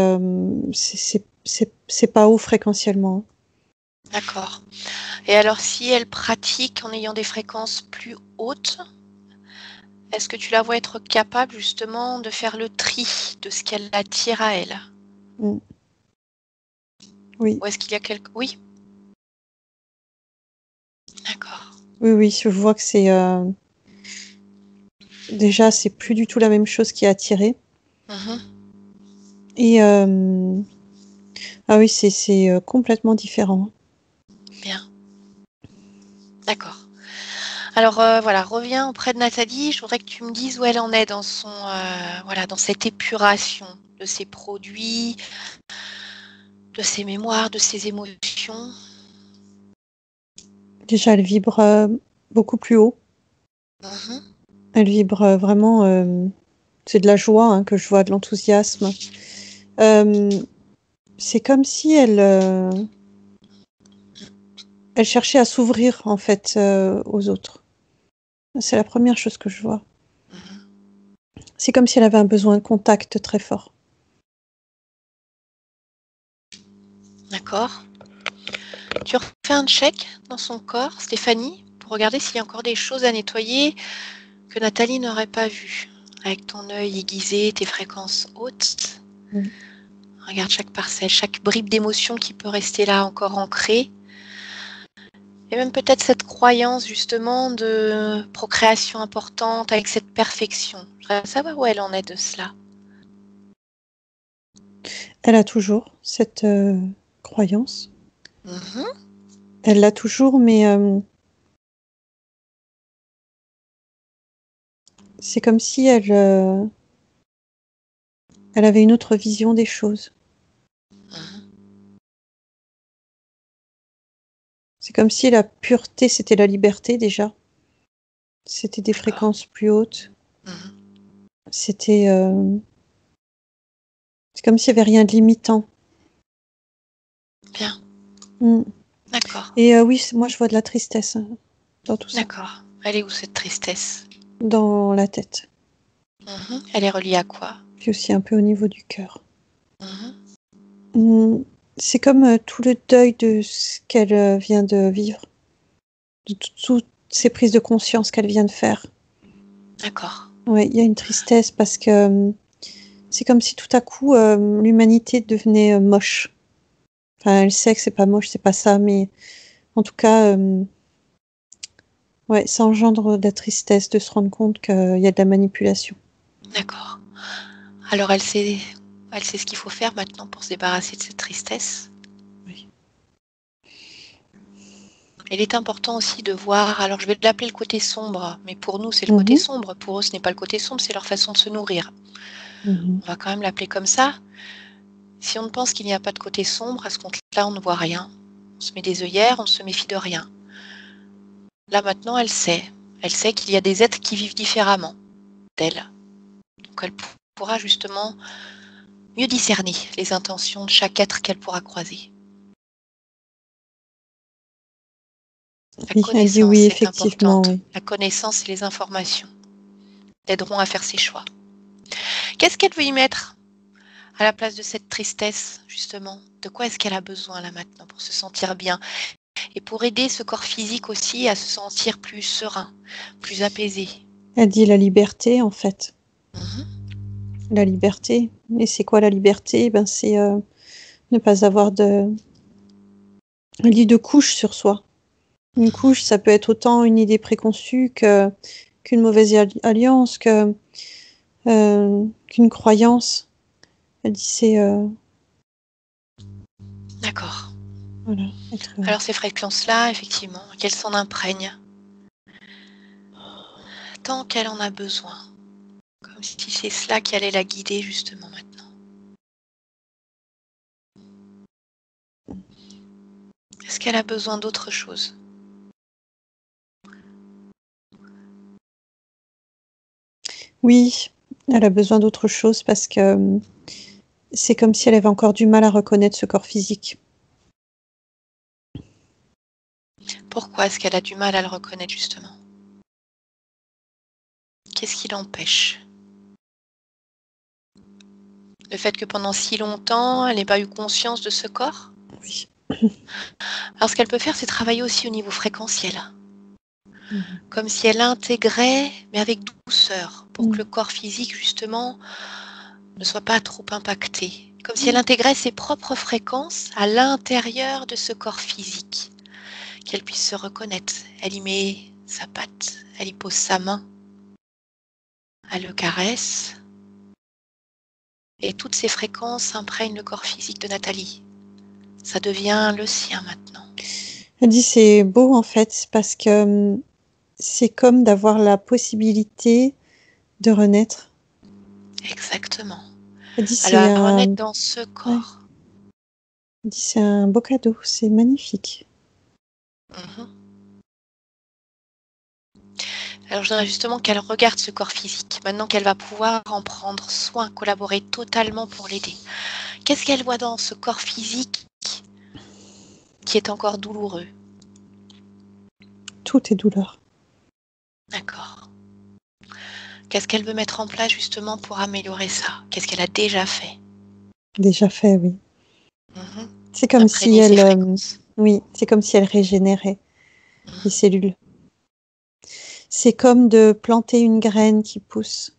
pas haut fréquentiellement. d'accord. Et alors, si elle pratique en ayant des fréquences plus hautes, est-ce que tu la vois être capable justement de faire le tri de ce qu'elle attire à elle? Mm. Oui, Ou est-ce qu'il y a quelque... Oui, d'accord. oui, oui, je vois que déjà, c'est plus du tout la même chose qui est attirée. Mhm, Et ah oui, c'est complètement différent. bien, d'accord. Alors voilà, reviens auprès de Nathalie. Je voudrais que tu me dises où elle en est dans son voilà, dans cette épuration de ses produits, de ses mémoires, de ses émotions. Déjà, elle vibre beaucoup plus haut. Mhm, Elle vibre vraiment. C'est de la joie hein, que je vois, de l'enthousiasme. C'est comme si elle cherchait à s'ouvrir en fait aux autres. C'est la première chose que je vois. Mhm. C'est comme si elle avait un besoin de contact très fort. D'accord. Tu refais un check dans son corps, Stéphanie, pour regarder s'il y a encore des choses à nettoyer que Nathalie n'aurait pas vues. Avec ton œil aiguisé, tes fréquences hautes. Mm. Regarde chaque parcelle, chaque bribe d'émotion qui peut rester là encore ancrée. Et même peut-être cette croyance justement de procréation importante avec cette perfection. Je voudrais savoir où elle en est de cela. Elle a toujours cette croyance. Mhm. Elle l'a toujours, mais c'est comme si elle avait une autre vision des choses. Mhm. C'est comme si la pureté, c'était la liberté déjà. C'était des D'accord. fréquences plus hautes. Mhm. C'était... c'est comme s'il n'y avait rien de limitant. Bien. Mm. D'accord. Et oui, moi je vois de la tristesse hein, dans tout ça. D'accord. Elle est où cette tristesse? Dans la tête. Mhm. Elle est reliée à quoi? Puis aussi un peu au niveau du cœur. Mhm. Mm. C'est comme tout le deuil de ce qu'elle vient de vivre. De toutes ces prises de conscience qu'elle vient de faire. D'accord. Ouais, il y a une tristesse parce que c'est comme si tout à coup l'humanité devenait moche. Enfin, elle sait que c'est pas moche, c'est pas ça, mais en tout cas, ouais, ça engendre de la tristesse de se rendre compte qu'il y a de la manipulation. D'accord. Alors elle sait ce qu'il faut faire maintenant pour se débarrasser de cette tristesse. Oui. Il est important aussi de voir, alors je vais l'appeler le côté sombre, mais pour nous c'est le côté Mhm, sombre, pour eux ce n'est pas le côté sombre, c'est leur façon de se nourrir. mhm. On va quand même l'appeler comme ça. Si on ne pense qu'il n'y a pas de côté sombre, à ce compte-là on ne voit rien. On se met des œillères, on ne se méfie de rien. Là maintenant elle sait qu'il y a des êtres qui vivent différemment d'elle. Donc elle pourra justement mieux discerner les intentions de chaque être qu'elle pourra croiser. La Oui, elle dit oui, connaissance est effectivement, importante. oui. La connaissance et les informations l'aideront à faire ses choix. Qu'est-ce qu'elle veut y mettre à la place de cette tristesse, justement? De quoi est-ce qu'elle a besoin là maintenant pour se sentir bien? Et pour aider ce corps physique aussi à se sentir plus serein, plus apaisé. Elle dit la liberté, en fait. Mhm. La liberté. Et c'est quoi la liberté? Ben, c'est ne pas avoir elle dit de couches sur soi. Une couche, ça peut être autant une idée préconçue qu'une mauvaise alliance, qu'une croyance. Elle dit c'est D'accord. voilà, être Alors ces fréquences-là, effectivement, qu'elle s'en imprègne tant qu'elle en a besoin. Comme si c'est cela qui allait la guider justement maintenant. Est-ce qu'elle a besoin d'autre chose? oui, elle a besoin d'autre chose parce que c'est comme si elle avait encore du mal à reconnaître ce corps physique. Pourquoi est-ce qu'elle a du mal à le reconnaître justement? Qu'est-ce qui l'empêche? Le fait que pendant si longtemps, elle n'ait pas eu conscience de ce corps? Oui. Alors ce qu'elle peut faire, c'est travailler aussi au niveau fréquentiel. Mhm. Comme si elle intégrait, mais avec douceur, pour que Mhm. le corps physique, justement, ne soit pas trop impacté. Comme si elle intégrait ses propres fréquences à l'intérieur de ce corps physique. Qu'elle puisse se reconnaître. Elle y met sa patte, elle y pose sa main, elle le caresse. Et toutes ces fréquences imprègnent le corps physique de Nathalie. Ça devient le sien maintenant. Elle dit c'est beau en fait parce que c'est comme d'avoir la possibilité de renaître. Exactement. Elle dit Elle c'est va renaître un dans ce ouais. corps. Elle dit c'est un beau cadeau, c'est magnifique. Mhm. Alors je voudrais justement qu'elle regarde ce corps physique, maintenant qu'elle va pouvoir en prendre soin, collaborer totalement pour l'aider. Qu'est-ce qu'elle voit dans ce corps physique qui est encore douloureux? Tout est douleur. D'accord. Qu'est-ce qu'elle veut mettre en place justement pour améliorer ça? Qu'est-ce qu'elle a déjà fait? Déjà fait, oui. Mhm. C'est comme si Imprégner ses elle, fréquences. oui, c'est comme si elle régénérait les Mhm. cellules. C'est comme de planter une graine qui pousse.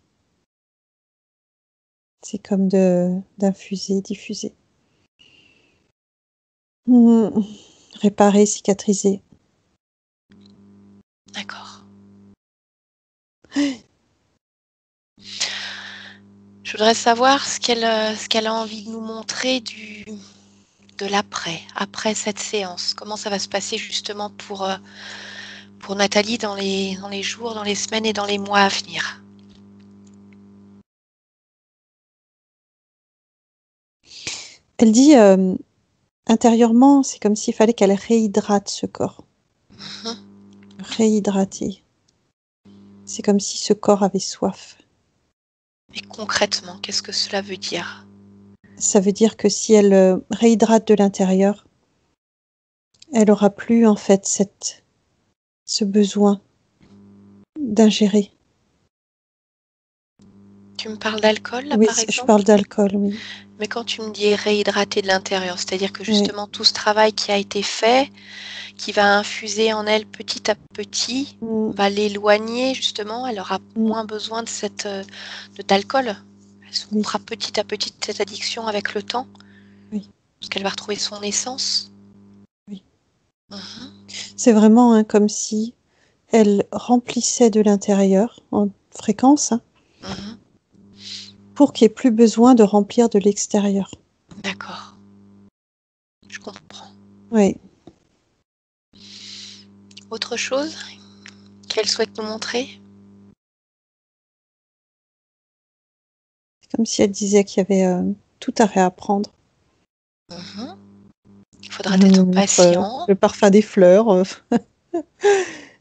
C'est comme d'infuser, diffuser. Réparer, cicatriser. D'accord. Je voudrais savoir ce qu'elle a envie de nous montrer de l'après, après cette séance. Comment ça va se passer justement pour Nathalie dans les jours, dans les semaines et dans les mois à venir. Elle dit intérieurement, c'est comme s'il fallait qu'elle réhydrate ce corps. Mhm. Réhydrater. C'est comme si ce corps avait soif. Et concrètement, qu'est-ce que cela veut dire? Ça veut dire que si elle réhydrate de l'intérieur, elle aura plus en fait ce besoin d'ingérer. Tu me parles d'alcool là Oui, par je exemple? parle d'alcool, oui. Mais quand tu me dis réhydrater de l'intérieur, c'est-à-dire que Oui. justement tout ce travail qui a été fait, qui va infuser en elle petit à petit, va l'éloigner justement, elle aura moins besoin d'alcool. Elle se coupera petit à petit de cette addiction avec le temps. Oui. Parce qu'elle va retrouver son essence. Oui. Mhm. C'est vraiment comme si elle remplissait de l'intérieur en fréquence Mhm. pour qu'il n'y ait plus besoin de remplir de l'extérieur. D'accord. Je comprends. Oui. Autre chose qu'elle souhaite nous montrer? C'est comme si elle disait qu'il y avait tout à réapprendre. Mhm. Il faudra Elle me être montre patient. le parfum des fleurs,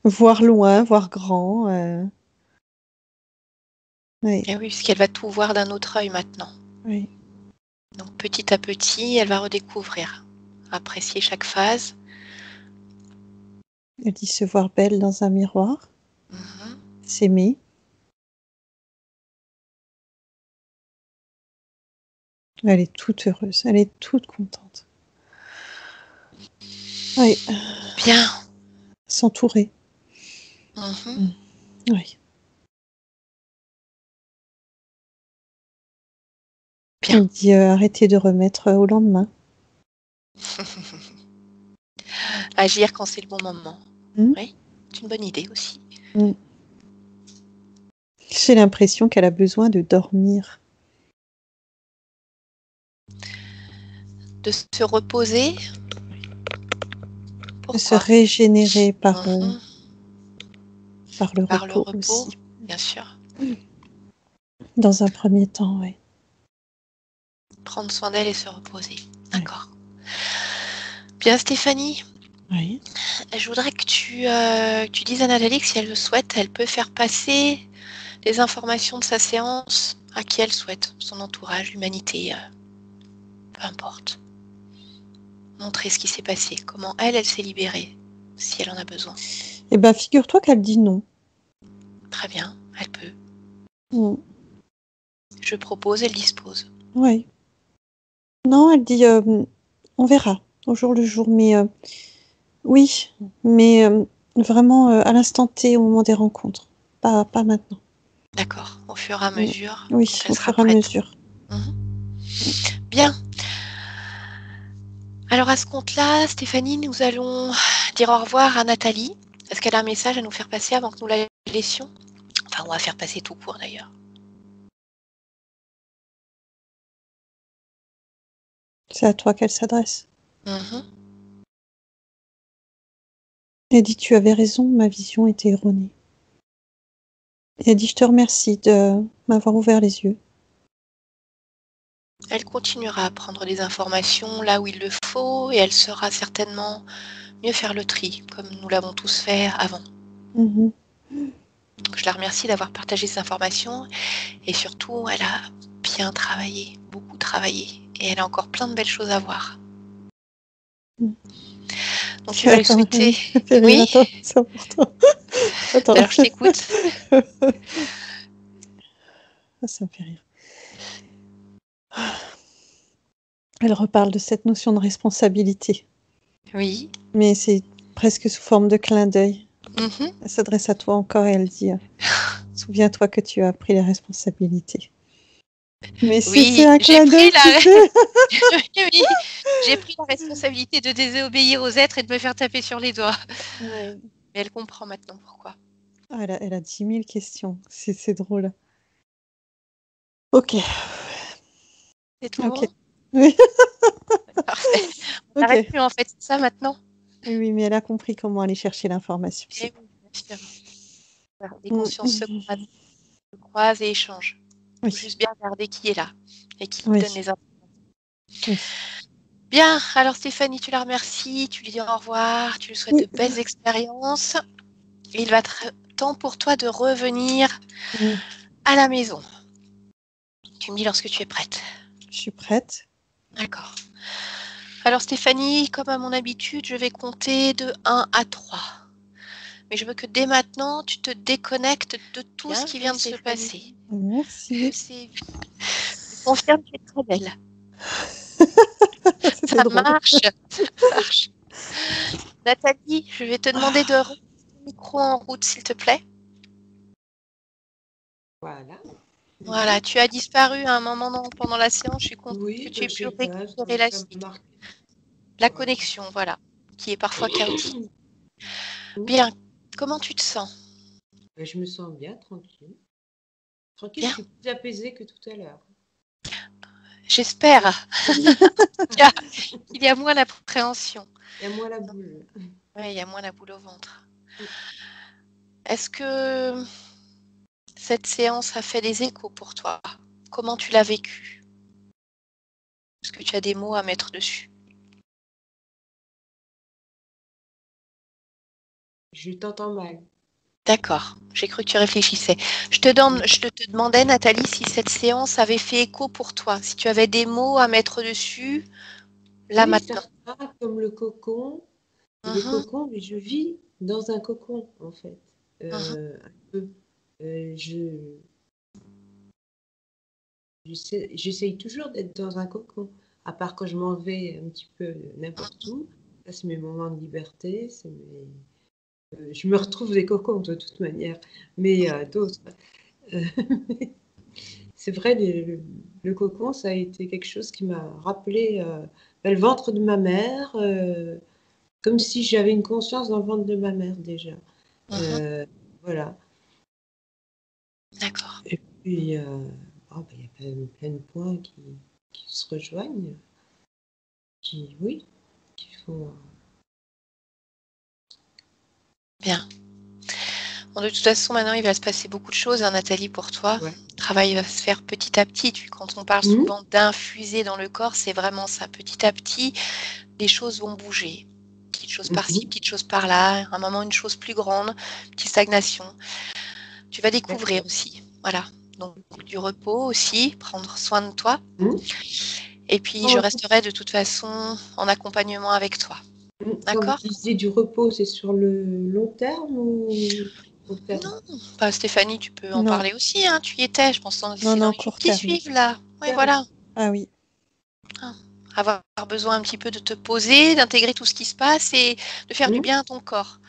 voir loin, voir grand. Oui. Et oui, puisqu'elle va tout voir d'un autre œil maintenant. Oui. Donc petit à petit, elle va redécouvrir, apprécier chaque phase. Elle dit se voir belle dans un miroir, Mhm. s'aimer. Elle est toute heureuse, elle est toute contente. Oui. Bien. S'entourer. Mhm. Oui. Bien. Elle dit arrêtez de remettre au lendemain. Agir quand c'est le bon moment. Mm. Oui, c'est une bonne idée aussi. J'ai l'impression qu'elle a besoin de dormir. De se reposer. De se Pourquoi? régénérer par Mhm. le Par le repos repos, aussi. bien sûr. Dans un premier temps, oui. Prendre soin d'elle et se reposer. D'accord. Bien, Stéphanie, Oui. je voudrais que tu dises à Nathalie que si elle le souhaite, elle peut faire passer les informations de sa séance à qui elle souhaite, son entourage, l'humanité, peu importe. Montrer ce qui s'est passé, comment elle s'est libérée, si elle en a besoin. Eh bien, figure-toi qu'elle dit non. Très bien, elle peut. Mm. Je propose, elle dispose. Oui. Non, elle dit on verra au jour le jour, mais oui, mais vraiment à l'instant T, au moment des rencontres, pas maintenant. D'accord, au fur et à mesure, Oui, quand elle au sera fur et à prête. mesure. Bien. Alors à ce compte-là, Stéphanie, nous allons dire au revoir à Nathalie. Est-ce qu'elle a un message à nous faire passer avant que nous la laissions? Enfin, on va faire passer tout court d'ailleurs. C'est à toi qu'elle s'adresse. Mhm. Elle dit tu avais raison, ma vision était erronée. Et elle dit je te remercie de m'avoir ouvert les yeux. Elle continuera à prendre des informations là où il le faut et elle saura certainement mieux faire le tri, comme nous l'avons tous fait avant. Mhm. Donc, je la remercie d'avoir partagé ces informations et surtout, elle a bien travaillé, beaucoup travaillé et elle a encore plein de belles choses à voir. Donc, tu vas lui souhaiter... Oui, Attends, c'est important. Attends. alors je t'écoute. Ça me fait rire. Elle reparle de cette notion de responsabilité, Oui. mais c'est presque sous forme de clin d'œil. Mhm. Elle s'adresse à toi encore et elle dit souviens-toi que tu as pris les responsabilités. Mais Oui, c'est un clin d'œil, tu sais. Oui, j'ai pris la responsabilité de désobéir aux êtres et de me faire taper sur les doigts. Ouais. Mais elle comprend maintenant pourquoi. Ah, elle a 10 000 questions. C'est drôle. Ok. C'est tout Ok. bon? Oui. Parfait. On Ok. n'arrête plus en fait, c'est ça maintenant? Oui, mais elle a compris comment aller chercher l'information. Eh oui, bien sûr. Voilà, les Mm. consciences se croisent et échangent. Il faut Oui. juste bien regarder qui est là et qui Oui. donne les informations. Oui. Bien, alors Stéphanie, tu la remercies, tu lui dis au revoir, tu lui souhaites Oui. de belles expériences. Et il va être temps pour toi de revenir Mm. à la maison. Tu me dis lorsque tu es prête. Je suis prête. D'accord. Alors Stéphanie, comme à mon habitude, je vais compter de 1 à 3. Mais je veux que dès maintenant, tu te déconnectes de tout ce qui vient de se passer. Merci. Je confirme que tu es très belle. C'était Ça drôle. marche. Ça marche. Nathalie, je vais te demander de remettre le micro en route, s'il te plaît. Voilà. Voilà, tu as disparu à un moment pendant la séance. Je suis contente que tu aies Je pu sais pas, récupérer la ça me suite. marque. La Voilà. connexion, voilà, qui est parfois chaotique. Bien, comment tu te sens? Je me sens bien, tranquille. Tranquille, Bien, je suis plus apaisée que tout à l'heure. j'espère qu'il y a moins d'appréhension. Il y a moins la boule. Oui, il y a moins la boule au ventre. Est-ce que cette séance a fait des échos pour toi? Comment tu l'as vécue? Est-ce que tu as des mots à mettre dessus? Je t'entends mal. D'accord, j'ai cru que tu réfléchissais. Je te demandais, Nathalie, si cette séance avait fait écho pour toi, si tu avais des mots à mettre dessus, là Oui, maintenant. certains, comme le cocon. Le Mhm, cocon, mais je vis dans un cocon, en fait. mhm. Un peu. Euh, je, j'essaye toujours d'être dans un cocon, à part quand je m'en vais un petit peu n'importe où. Ça, c'est mes moments de liberté. Je me retrouve des cocons de toute manière, mais d'autres. Euh, c'est vrai, le cocon, ça a été quelque chose qui m'a rappelé le ventre de ma mère, comme si j'avais une conscience dans le ventre de ma mère déjà. Euh, voilà. D'accord. Et puis, il y a plein de points qui se rejoignent, oui, qu'il faut. Bien. Bon, de toute façon, maintenant, il va se passer beaucoup de choses, hein, Nathalie, pour toi. Ouais. Le travail va se faire petit à petit. Quand on parle Mmh. souvent d'infuser dans le corps, c'est vraiment ça. Petit à petit, les choses vont bouger. Petite chose par-ci, Mmh. petite chose par-là. À un moment, une chose plus grande, petite stagnation. Tu vas découvrir D'accord. aussi. Voilà. Donc, du repos aussi, prendre soin de toi. Mmh. Et puis, je Quand, resterai de toute façon en accompagnement avec toi. quand vous D'accord? disiez du repos, c'est sur le long terme ou court terme? Non, bah, Stéphanie, tu peux en Non, parler aussi, hein, tu y étais, je pense que c'est dans non, les jours court qui terme. suivent là. Oui, Terme. voilà. Ah oui. Hein. Avoir besoin un petit peu de te poser, d'intégrer tout ce qui se passe et de faire du Mmh. bien à ton corps.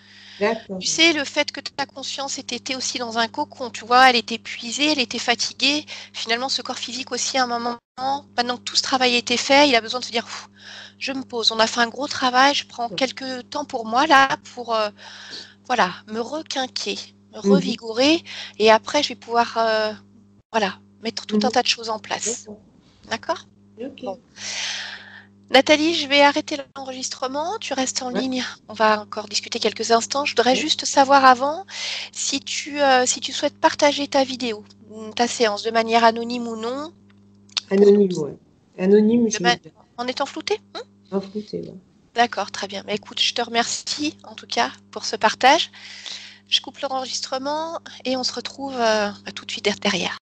D'accord. Tu sais, le fait que ta conscience était aussi dans un cocon, tu vois, elle était épuisée, elle était fatiguée. Finalement, ce corps physique aussi, à un moment, maintenant que tout ce travail a été fait, il a besoin de se dire, je me pose, on a fait un gros travail, je prends quelques temps pour moi là, pour voilà, me requinquer, me Mmh. revigorer, et après, je vais pouvoir voilà, mettre tout un Mmh. tas de choses en place. D'accord. D'accord? Ok. Bon. Nathalie, je vais arrêter l'enregistrement. Tu restes en Ouais. ligne. On va encore discuter quelques instants. Je voudrais Ouais. juste savoir avant si tu souhaites partager ta vidéo, ta séance, de manière anonyme ou non, pour Anonyme, d'autres. ouais. Anonyme, je veux bien. En étant flouté? Inflouté, ouais. D'accord, très bien. Mais écoute, je te remercie en tout cas pour ce partage. je coupe l'enregistrement et on se retrouve tout de suite derrière.